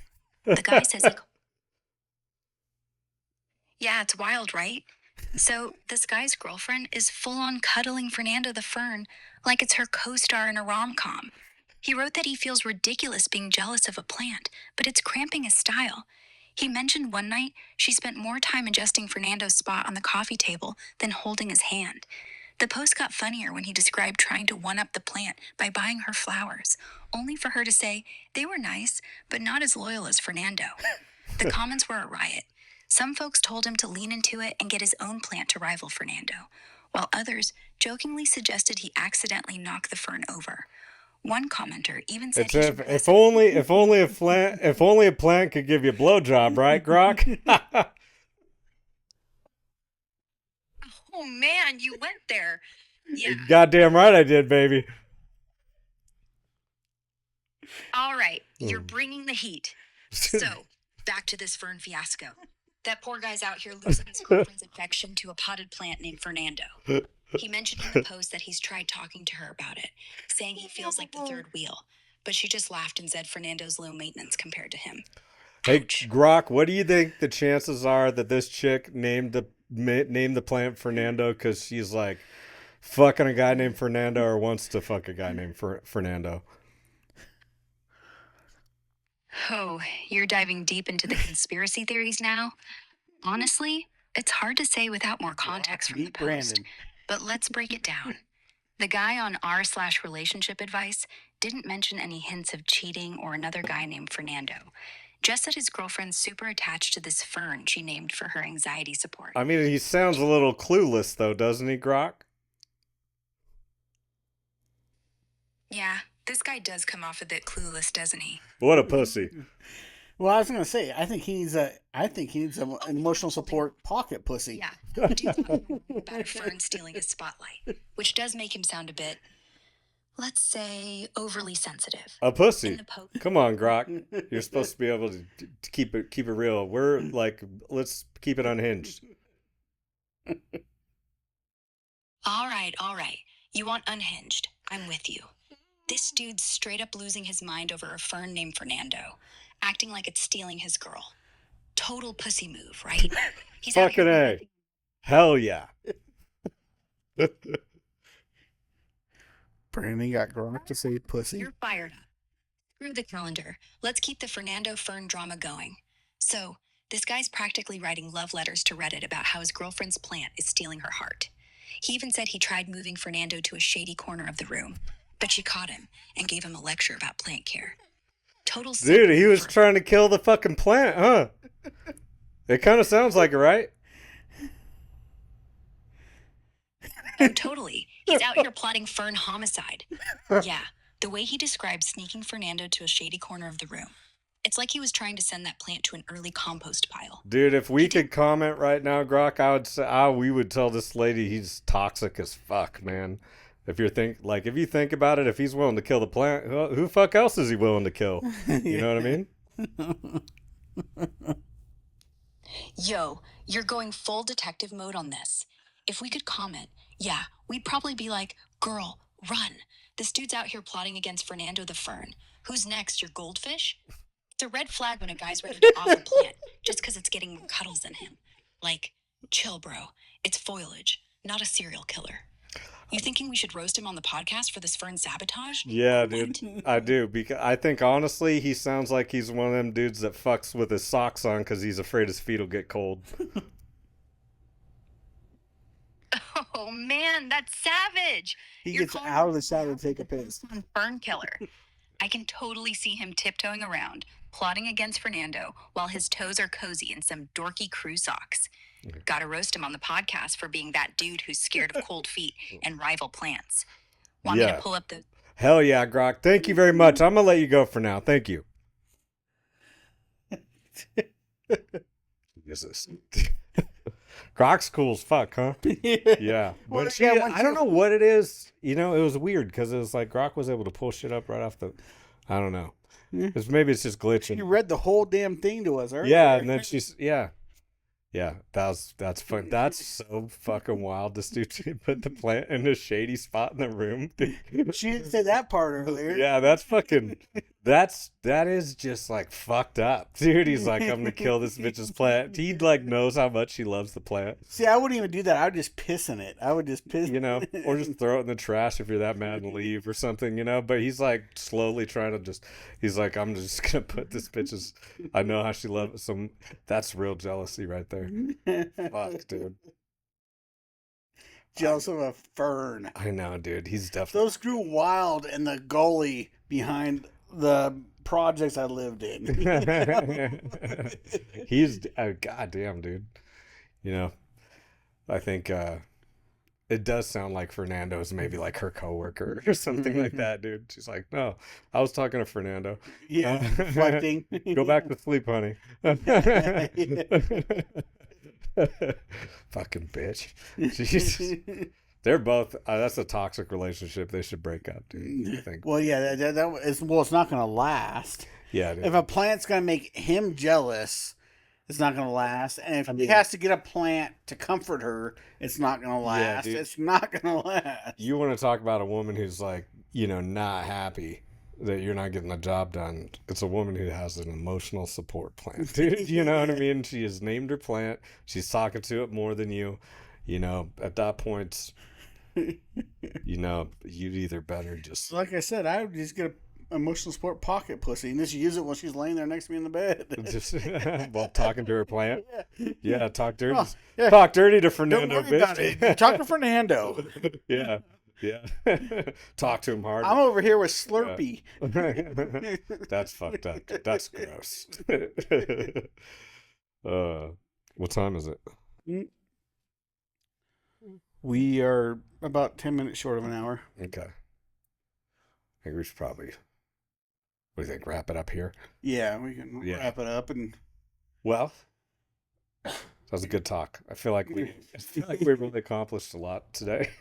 The guy says yeah, it's wild, right? So this guy's girlfriend is full on cuddling Fernando the Fern like it's her co-star in a rom-com. He wrote that he feels ridiculous being jealous of a plant, but it's cramping his style. He mentioned one night she spent more time adjusting Fernando's spot on the coffee table than holding his hand. The post got funnier when he described trying to one-up the plant by buying her flowers, only for her to say they were nice, but not as loyal as Fernando. The comments were a riot. Some folks told him to lean into it and get his own plant to rival Fernando, while others jokingly suggested he accidentally knock the fern over. One commenter even said if only a plant could give you a blowjob, right, Grok? Oh man, you went there. Yeah. Goddamn right I did, baby. All right, you're bringing the heat. So, back to this fern fiasco. That poor guy's out here losing his girlfriend's affection to a potted plant named Fernando. He mentioned in the post that he's tried talking to her about it, saying he feels like the third wheel, but she just laughed and said Fernando's low maintenance compared to him. Hey, Ouch. Grok, what do you think the chances are that this chick named the plant Fernando because she's like fucking a guy named Fernando or wants to fuck a guy named Fernando? Oh, you're diving deep into the conspiracy theories now? Honestly, it's hard to say without more context from the Meet post. Brandon. But let's break it down. The guy on r/relationship advice didn't mention any hints of cheating or another guy named Fernando. Just that his girlfriend's super attached to this fern she named for her anxiety support. I mean, he sounds a little clueless, though, doesn't he, Grok? Yeah, this guy does come off a bit clueless, doesn't he? What a pussy. Well, I was gonna say, I think he needs an emotional support pocket pussy. Yeah, we do talk about a fern stealing his spotlight, which does make him sound a bit, let's say, overly sensitive. A pussy. In the post. Come on, Grok. You're supposed to be able to keep it real. We're like, let's keep it unhinged. All right. You want unhinged. I'm with you. This dude's straight up losing his mind over a fern named Fernando, acting like it's stealing his girl. Total pussy move, right? He's out Fucking here- A. Hell yeah. Brandon got Gronk to say pussy. You're fired up. Screw the calendar. Let's keep the Fernando Fern drama going. So, this guy's practically writing love letters to Reddit about how his girlfriend's plant is stealing her heart. He even said he tried moving Fernando to a shady corner of the room, but she caught him and gave him a lecture about plant care. Total Dude, he was trying to kill the fucking plant, huh? It kind of sounds like it, right? Oh, totally. He's out here plotting fern homicide. Yeah, the way he described sneaking Fernando to a shady corner of the room. It's like he was trying to send that plant to an early compost pile. Dude, if we could comment right now, Grok, I would say, we would tell this lady he's toxic as fuck, man. If you think about it, if he's willing to kill the plant, who fuck else is he willing to kill? You know what I mean? Yo, you're going full detective mode on this. If we could comment, yeah, we'd probably be like, girl, run. This dude's out here plotting against Fernando the Fern. Who's next, your goldfish? It's a red flag when a guy's ready to off a plant just because it's getting more cuddles than him. Like, chill, bro. It's foliage, not a serial killer. You thinking we should roast him on the podcast for this fern sabotage? Yeah, What? dude, I do. Because I think, honestly, he sounds like he's one of them dudes that fucks with his socks on because he's afraid his feet will get cold. Oh, man, that's savage. He You're gets calling out of him the shower to take a piss. Fern killer. I can totally see him tiptoeing around, plotting against Fernando while his toes are cozy in some dorky crew socks. Gotta roast him on the podcast for being that dude who's scared of cold feet and rival plants. Want me Yeah. to pull up the... Hell yeah, Grok. Thank you very much. I'm going to let you go for now. Thank you. Jesus. Grok's cool as fuck, huh? Yeah. Well, But yeah, once I don't know what it is. You know, it was weird because it was like Grok was able to pull shit up right off the... I don't know. Maybe it's just glitching. You read the whole damn thing to us earlier. Yeah, and then she's... Yeah. Yeah, that's fun. That's so fucking wild. This dude put the plant in a shady spot in the room. She didn't say that part earlier. Yeah, that's fucking... That is just like fucked up, dude. He's like, I'm gonna kill this bitch's plant. He like knows how much she loves the plant, See, I wouldn't even do that. I would just piss in it. I would just piss. you know, or just throw it in the trash if you're that mad and leave or something, you know. But he's like slowly trying to he's like, I'm just gonna put this bitch's. I know how she loves some. That's real jealousy right there. Fuck, dude. Jealous of a fern. I know, dude. He's definitely. Those grew wild in the gully behind the projects I lived in. He's goddamn, dude. You know, I think it does sound like Fernando's maybe like her coworker or something like that, dude. She's like, no, I was talking to Fernando. Yeah, reflecting. Go back to sleep, honey. Fucking bitch. Jesus. They're both. That's a toxic relationship. They should break up, dude. I think. Well, yeah, that is. Well, it's not going to last. Yeah. Dude. If a plant's going to make him jealous, it's not going to last. And if he has to get a plant to comfort her, it's not going to last. dude. It's not going to last. You want to talk about a woman who's like, you know, not happy that you're not getting the job done. It's a woman who has an emotional support plant, dude. You know what I mean? She has named her plant. She's talking to it more than you. You know, at that point, you know, you'd either better just... Like I said, I would just get a emotional support pocket pussy, and just use it while she's laying there next to me in the bed. Just while talking to her plant. Yeah, talk dirty. Oh, yeah. Talk dirty to Don't Fernando, worry about it. bitch. Talk to Fernando. Yeah. Talk to him hard. I'm over here with Slurpee. That's fucked up. That's gross. What time is it? We are about 10 minutes short of an hour. Okay. I think we should probably, what do you think, wrap it up here? Yeah, we can wrap it up. And well, that was a good talk. I feel like we really accomplished a lot today.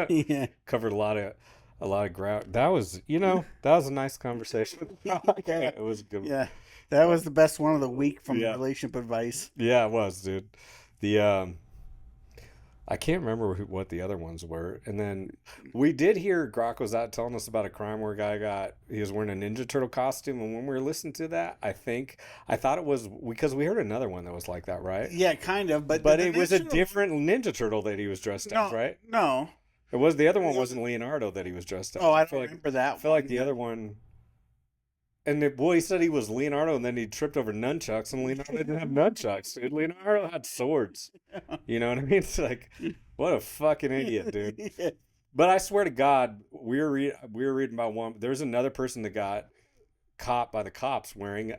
Yeah. Covered a lot of ground. That was a nice conversation. It was a good one. Yeah. That was the best one of the week from relationship advice. Yeah, it was, dude. I can't remember what the other ones were. And then we did hear Grok was out telling us about a crime where a guy he was wearing a Ninja Turtle costume. And when we were listening to that, I thought it was because we heard another one that was like that, right? Yeah, kind of. But it was a different Ninja Turtle that he was dressed as, right? No. It was the other one wasn't Leonardo that he was dressed as. Oh, I don't remember that. I feel like the other one. And he said he was Leonardo, and then he tripped over nunchucks, and Leonardo didn't have nunchucks, dude. Leonardo had swords. You know what I mean? It's like, what a fucking idiot, dude. Yeah. But I swear to God, we were reading about one. There's another person that got caught by the cops wearing.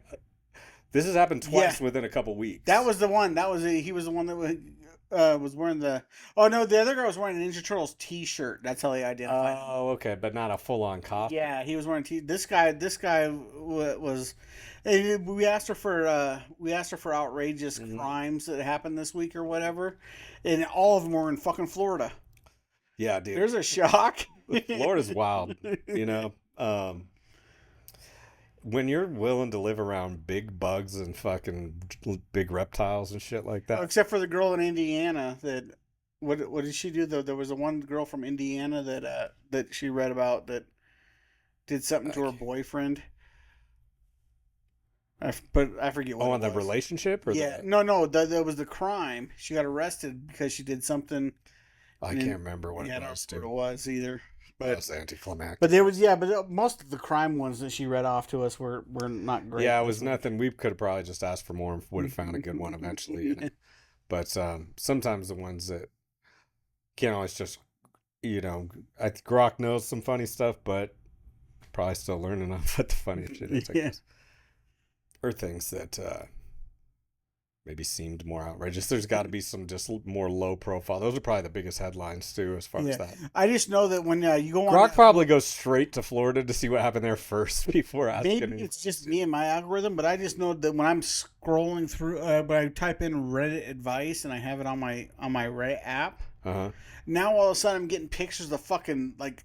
This has happened twice within a couple weeks. That was the one. He was the one that was wearing the. Oh no, the other guy was wearing a Ninja Turtles T-shirt. That's how they identified him. Oh, okay, but not a full-on cop. Yeah, he was wearing This guy was. We asked her for outrageous crimes that happened this week or whatever, and all of them were in fucking Florida. Yeah, dude. There's a shock. Florida's wild, when you're willing to live around big bugs and fucking big reptiles and shit like that. Except for the girl in Indiana that, what did she do though? There was one girl from Indiana that she read about that did something to her boyfriend. But I forget what. Oh, on the relationship or no, that was the crime. She got arrested because she did something. I can't remember what it was. I don't know what it was either. But that was anticlimactic. But there was but most of the crime ones that she read off to us were not great. Yeah, it was nothing. We could have probably just asked for more and would have found a good one eventually. But sometimes the ones that can't always just, I think Grok knows some funny stuff, but probably still learning on what the funny shit is. I guess. Or things that maybe seemed more outrageous. There's got to be some just more low profile. Those are probably the biggest headlines too, as far as that. I just know that when you go on, Grok probably goes straight to Florida to see what happened there first before asking. Maybe it's just me and my algorithm, but I just know that when I'm scrolling through, when I type in Reddit advice and I have it on my Reddit app, now all of a sudden I'm getting pictures of fucking like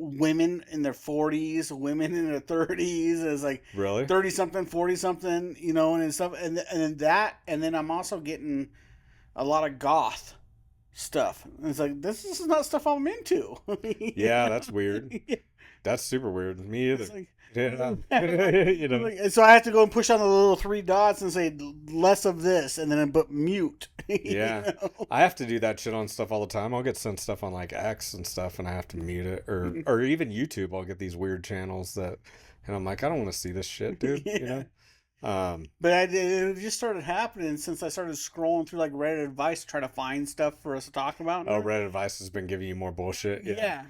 women in their 40s, women in their 30s, as like really 30 something, 40 something, and stuff, and then I'm also getting a lot of goth stuff. And it's like this is not stuff I'm into. Yeah, that's weird. That's super weird. Me either. Like, yeah. So I have to go and push on the little 3 dots and say less of this, and then put mute. Yeah, I have to do that shit on stuff all the time. I'll get sent stuff on like X and stuff, and I have to mute it, or even YouTube. I'll get these weird channels and I'm like, I don't want to see this shit, dude. But it just started happening since I started scrolling through like Reddit advice to try to find stuff for us to talk about. Oh, Reddit advice has been giving you more bullshit. Yeah.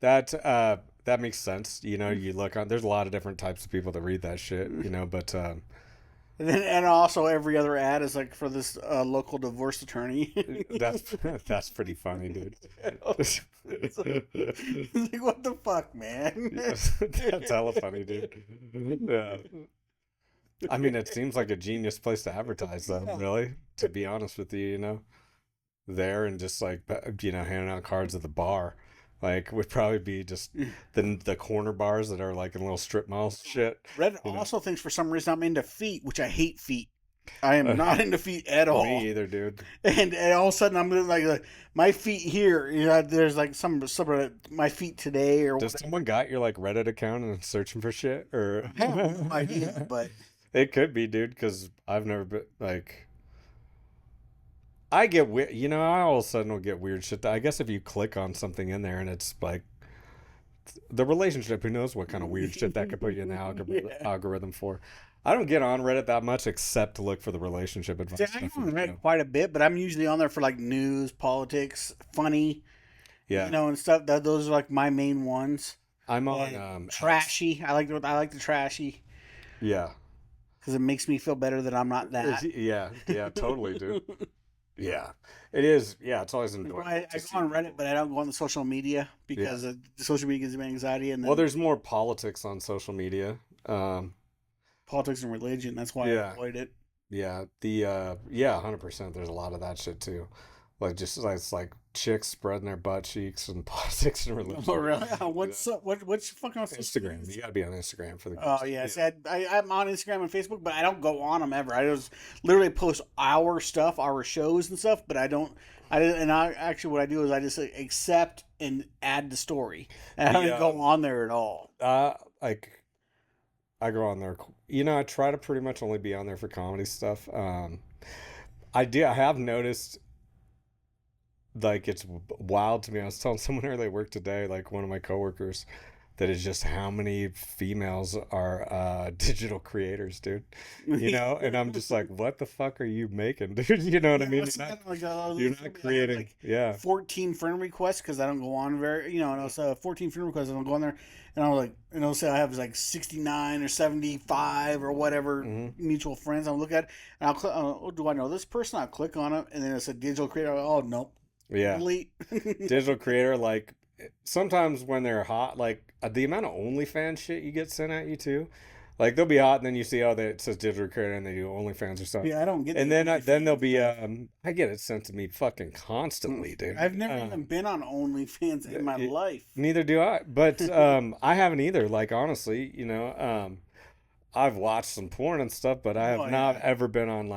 That makes sense. You look on. There's a lot of different types of people that read that shit. But. And also every other ad is like for this local divorce attorney. That's pretty funny, dude. It's like, what the fuck, man? That's hella funny, dude. Yeah. I mean, it seems like a genius place to advertise, though. Really, to be honest with you, there and just like handing out cards at the bar. Like, would probably be just the corner bars that are like in little strip malls shit. Reddit also thinks for some reason I'm into feet, which I hate feet. I am not into feet at all. Me either, dude. And all of a sudden I'm like my feet here. There's like some my feet today or. Does someone got your like Reddit account and searching for shit or? I have no idea, but it could be, dude. Because I've never been like. I get weird, I all of a sudden will get weird shit. I guess if you click on something in there and it's like the relationship. Who knows what kind of weird shit that could put you in the algorithm for? I don't get on Reddit that much except to look for the relationship advice. See, I on Reddit quite a bit, but I'm usually on there for like news, politics, funny, and stuff. Those are like my main ones. I'm on trashy. I like the trashy. Yeah, because it makes me feel better that I'm not that. Yeah, totally, dude. Yeah, it is. Yeah, it's always enjoyable. I go on Reddit, but I don't go on the social media because the social media gives me anxiety. And well, there's more politics on social media. Politics and religion. That's why I avoid it. Yeah, 100%. There's a lot of that shit too. Like just it's like chicks spreading their butt cheeks and politics and religion. Oh really? What's fucking on Instagram? You gotta be on Instagram for the. Oh yeah, see, I'm on Instagram and Facebook, but I don't go on them ever. I just literally post our stuff, our shows and stuff, but I don't. Actually, what I do is I just accept and add the story. And I don't go on there at all. I go on there. I try to pretty much only be on there for comedy stuff. I have noticed, like, it's wild to me. I was telling someone earlier at work today, like one of my coworkers, that is just how many females are digital creators, dude. And I'm just like, what the fuck are you making, dude? You know what I mean? You're not creating. 14 friend requests because I don't go on very, and also 14 friend requests. I don't go on there, and I'm like, say I have like 69 or 75 or whatever mutual friends. I'll look at, and I'll click. Do I know this person? I'll click on it, and then it's a digital creator. Oh nope. Yeah. Digital creator, like. Sometimes when they're hot, like the amount of OnlyFans shit you get sent at you too, like they'll be hot and then you see it says digital creator and they do OnlyFans or something. Yeah, I don't get. And then there'll be I get it sent to me fucking constantly, dude. I've never even been on OnlyFans in my life. Neither do I, but I haven't either. Like honestly, I've watched some porn and stuff, but I have not ever been on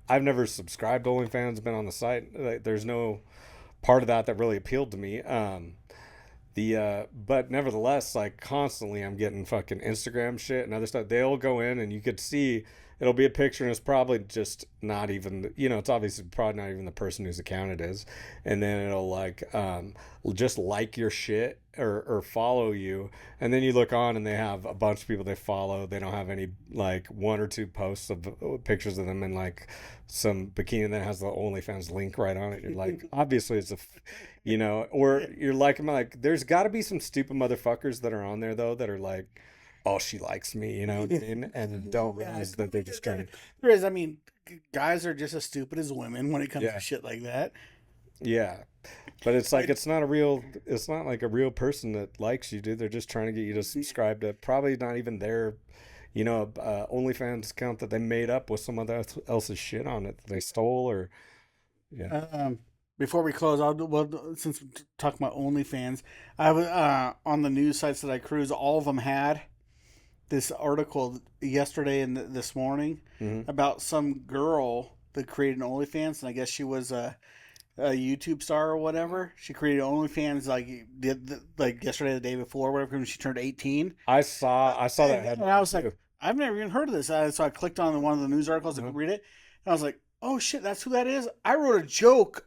I've never subscribed to OnlyFans, been on the site. Like, there's no part of that really appealed to me. But nevertheless, like constantly I'm getting fucking Instagram shit and other stuff. They'll go in and you could see it'll be a picture and it's probably just not even, it's obviously probably not even the person whose account it is. And then it'll just like your shit or follow you. And then you look on and they have a bunch of people they follow. They don't have any one or two posts of pictures of them in some bikini that has the OnlyFans link right on it. You're like, obviously it's or you're like, there's got to be some stupid motherfuckers that are on there though that are like, oh, she likes me, and don't realize that they're just trying to. There is, guys are just as stupid as women when it comes to shit like that. Yeah, but it's like it's not like a real person that likes you, dude. They're just trying to get you to subscribe to probably not even their, OnlyFans account that they made up with some other else's shit on it that they stole or. Yeah. Before we close, since we're talking about OnlyFans, I was on the news sites that I cruise. All of them had this article yesterday and this morning about some girl that created an OnlyFans, and I guess she was a YouTube star or whatever. She created OnlyFans like yesterday, the day before, whatever, when she turned 18. I saw that headline. And I was like, I've never even heard of this. So I clicked on one of the news articles to read it, and I was like, oh shit, that's who that is. I wrote a joke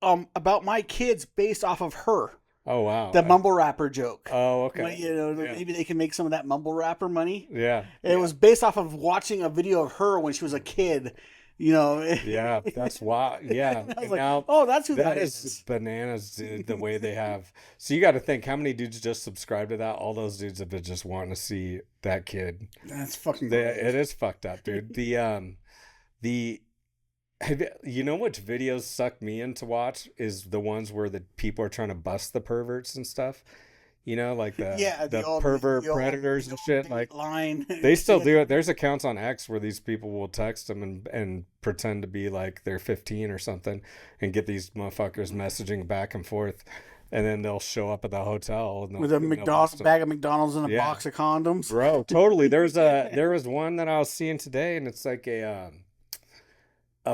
about my kids based off of her. Oh wow. The mumble rapper joke. Oh okay. Maybe they can make some of that mumble rapper money. Yeah. It was based off of watching a video of her when she was a kid. Yeah, that's why. Yeah. I was like, oh, that's who that is. Bananas, dude, the way they have. So you got to think, how many dudes just subscribe to that? All those dudes have been just wanting to see that kid. That's fucking. It is fucked up, dude. Which videos suck me in to watch is the ones where the people are trying to bust the perverts and stuff. The pervert predators and shit. Like line. They still do it. There's accounts on X where these people will text them and pretend to be like they're 15 or something and get these motherfuckers messaging back and forth. And then they'll show up at the hotel with a bag of McDonald's and a box of condoms. Bro, totally. There was one that I was seeing today, and it's like a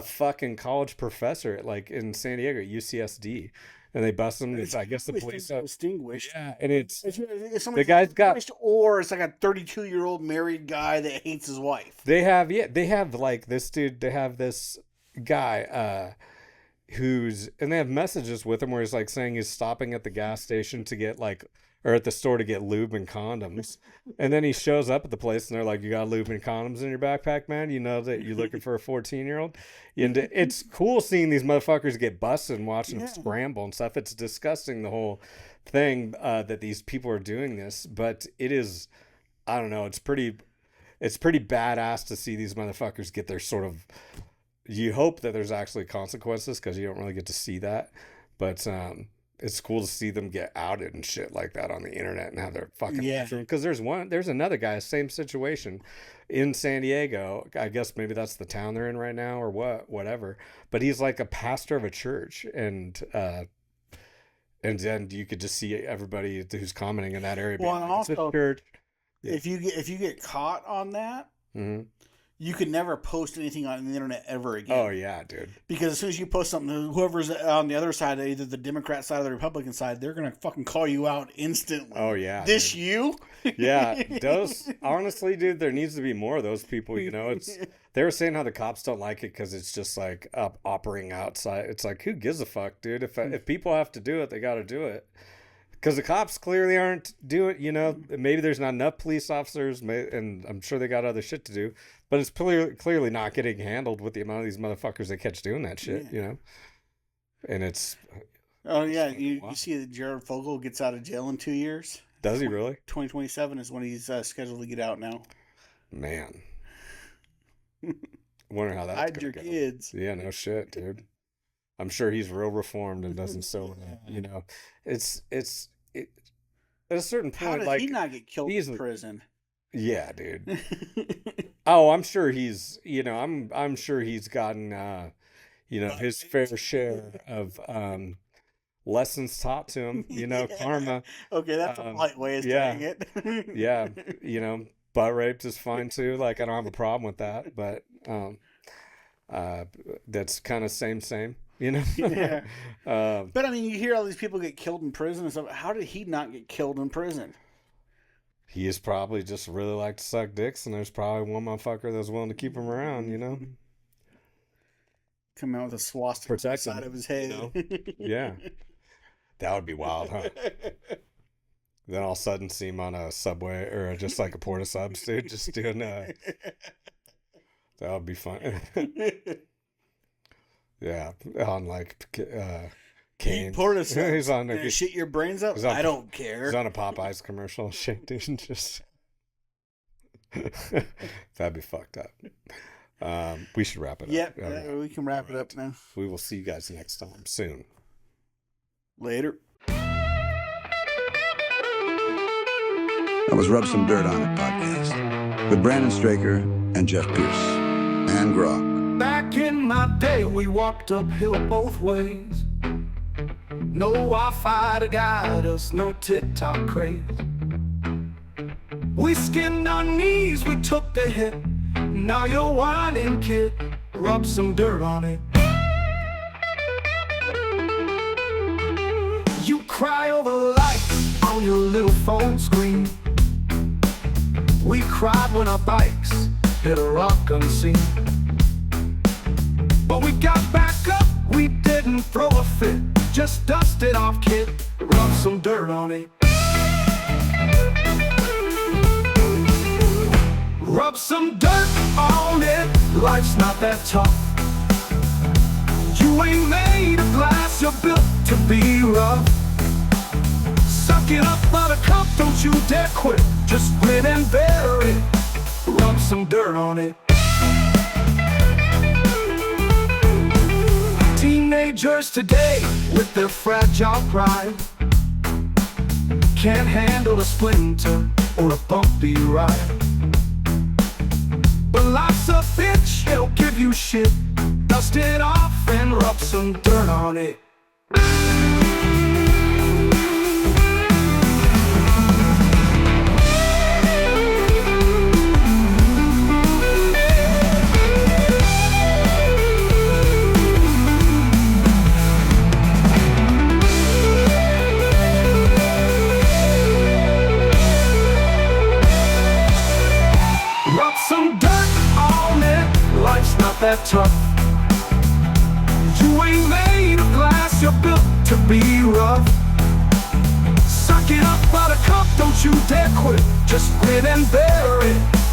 fucking college professor in San Diego at UCSD, and they bust him. It's, I guess the police distinguished. Yeah, and it's the guy's got, or it's like a 32-year-old married guy that hates his wife. They have this dude. They have this guy and they have messages with him where he's saying he's stopping at the gas station to get or at the store to get lube and condoms. And then he shows up at the place and they're like, you got lube and condoms in your backpack, man? You know that you're looking for a 14-year-old? And it's cool seeing these motherfuckers get busted and watching them scramble and stuff. It's disgusting, the whole thing that these people are doing this. But it is, I don't know, it's pretty badass to see these motherfuckers get their sort of, you hope that there's actually consequences because you don't really get to see that. But it's cool to see them get outed and shit like that on the internet and have their fucking because there's another guy, same situation in San Diego. I guess maybe that's the town they're in right now or whatever. But he's like a pastor of a church, and then you could just see everybody who's commenting in that area. Well, and also, church. if you get caught on that, you can never post anything on the internet ever again. Oh yeah, dude. Because as soon as you post something, whoever's on the other side, either the Democrat side or the Republican side, they're gonna fucking call you out instantly. Oh yeah. This dude. you? Yeah, those honestly, dude, there needs to be more of those people. You know, they were saying how the cops don't like it because it's just like operating outside. It's like, who gives a fuck, dude? If people have to do it, they got to do it. Because the cops clearly aren't doing, you know, maybe there's not enough police officers, and I'm sure they got other shit to do, but it's clearly not getting handled with the amount of these motherfuckers they catch doing that shit, you know? And it's... Oh, yeah, you see that Jared Fogle gets out of jail in 2 years? Does he really? 2027 is when he's scheduled to get out now. Man. Wonder how that's Hide your go. kids. Yeah, no shit, dude. I'm sure he's real reformed and doesn't so, you know, it's at a certain point, how did like, he not get killed in prison? Yeah, dude. Oh, I'm sure he's, you know, I'm sure he's gotten, you know, his fair share of lessons taught to him, you know, karma. Okay, that's a polite way of saying it. Yeah, you know, butt raped is fine too. Like, I don't have a problem with that, but that's kind of same. You know, yeah. But I mean, you hear all these people get killed in prison and stuff. How did he not get killed in prison? He is probably just really like to suck dicks, and there's probably one motherfucker that's willing to keep him around. You know, come out with a swastika on the side of his head. You know? Yeah, that would be wild, huh? Then all of a sudden, see him on a subway or just like a porta subs, dude, just doing that would be fun. Yeah, on like Cane's. He's on like, shit your brains up. I don't care. He's on a Popeyes commercial. Shit, dude, just that'd be fucked up. We should wrap it up. Yeah, we can wrap it up now. We will see you guys next time soon. Later. That was Rub Some Dirt On It podcast with Brandon Straker and Jeff Pierce and Grok. Back in my day, we walked uphill both ways. No Wi-Fi to guide us, no TikTok craze. We skinned our knees, we took the hit. Now you're whining, kid, rub some dirt on it. You cry over lights on your little phone screen. We cried when our bikes hit a rock unseen. But we got back up, we didn't throw a fit. Just dust it off, kid, rub some dirt on it. Rub some dirt on it, life's not that tough. You ain't made of glass, you're built to be rough. Suck it up, buttercup, don't you dare quit. Just grin and bear it, rub some dirt on it. Teenagers today with their fragile pride can't handle a splinter or a bumpy ride. But life's a bitch, it'll give you shit. Dust it off and rub some dirt on it. Some dirt on it, life's not that tough. You ain't made of glass, you're built to be rough. Suck it up, buttercup, don't you dare quit. Just grin and bear it.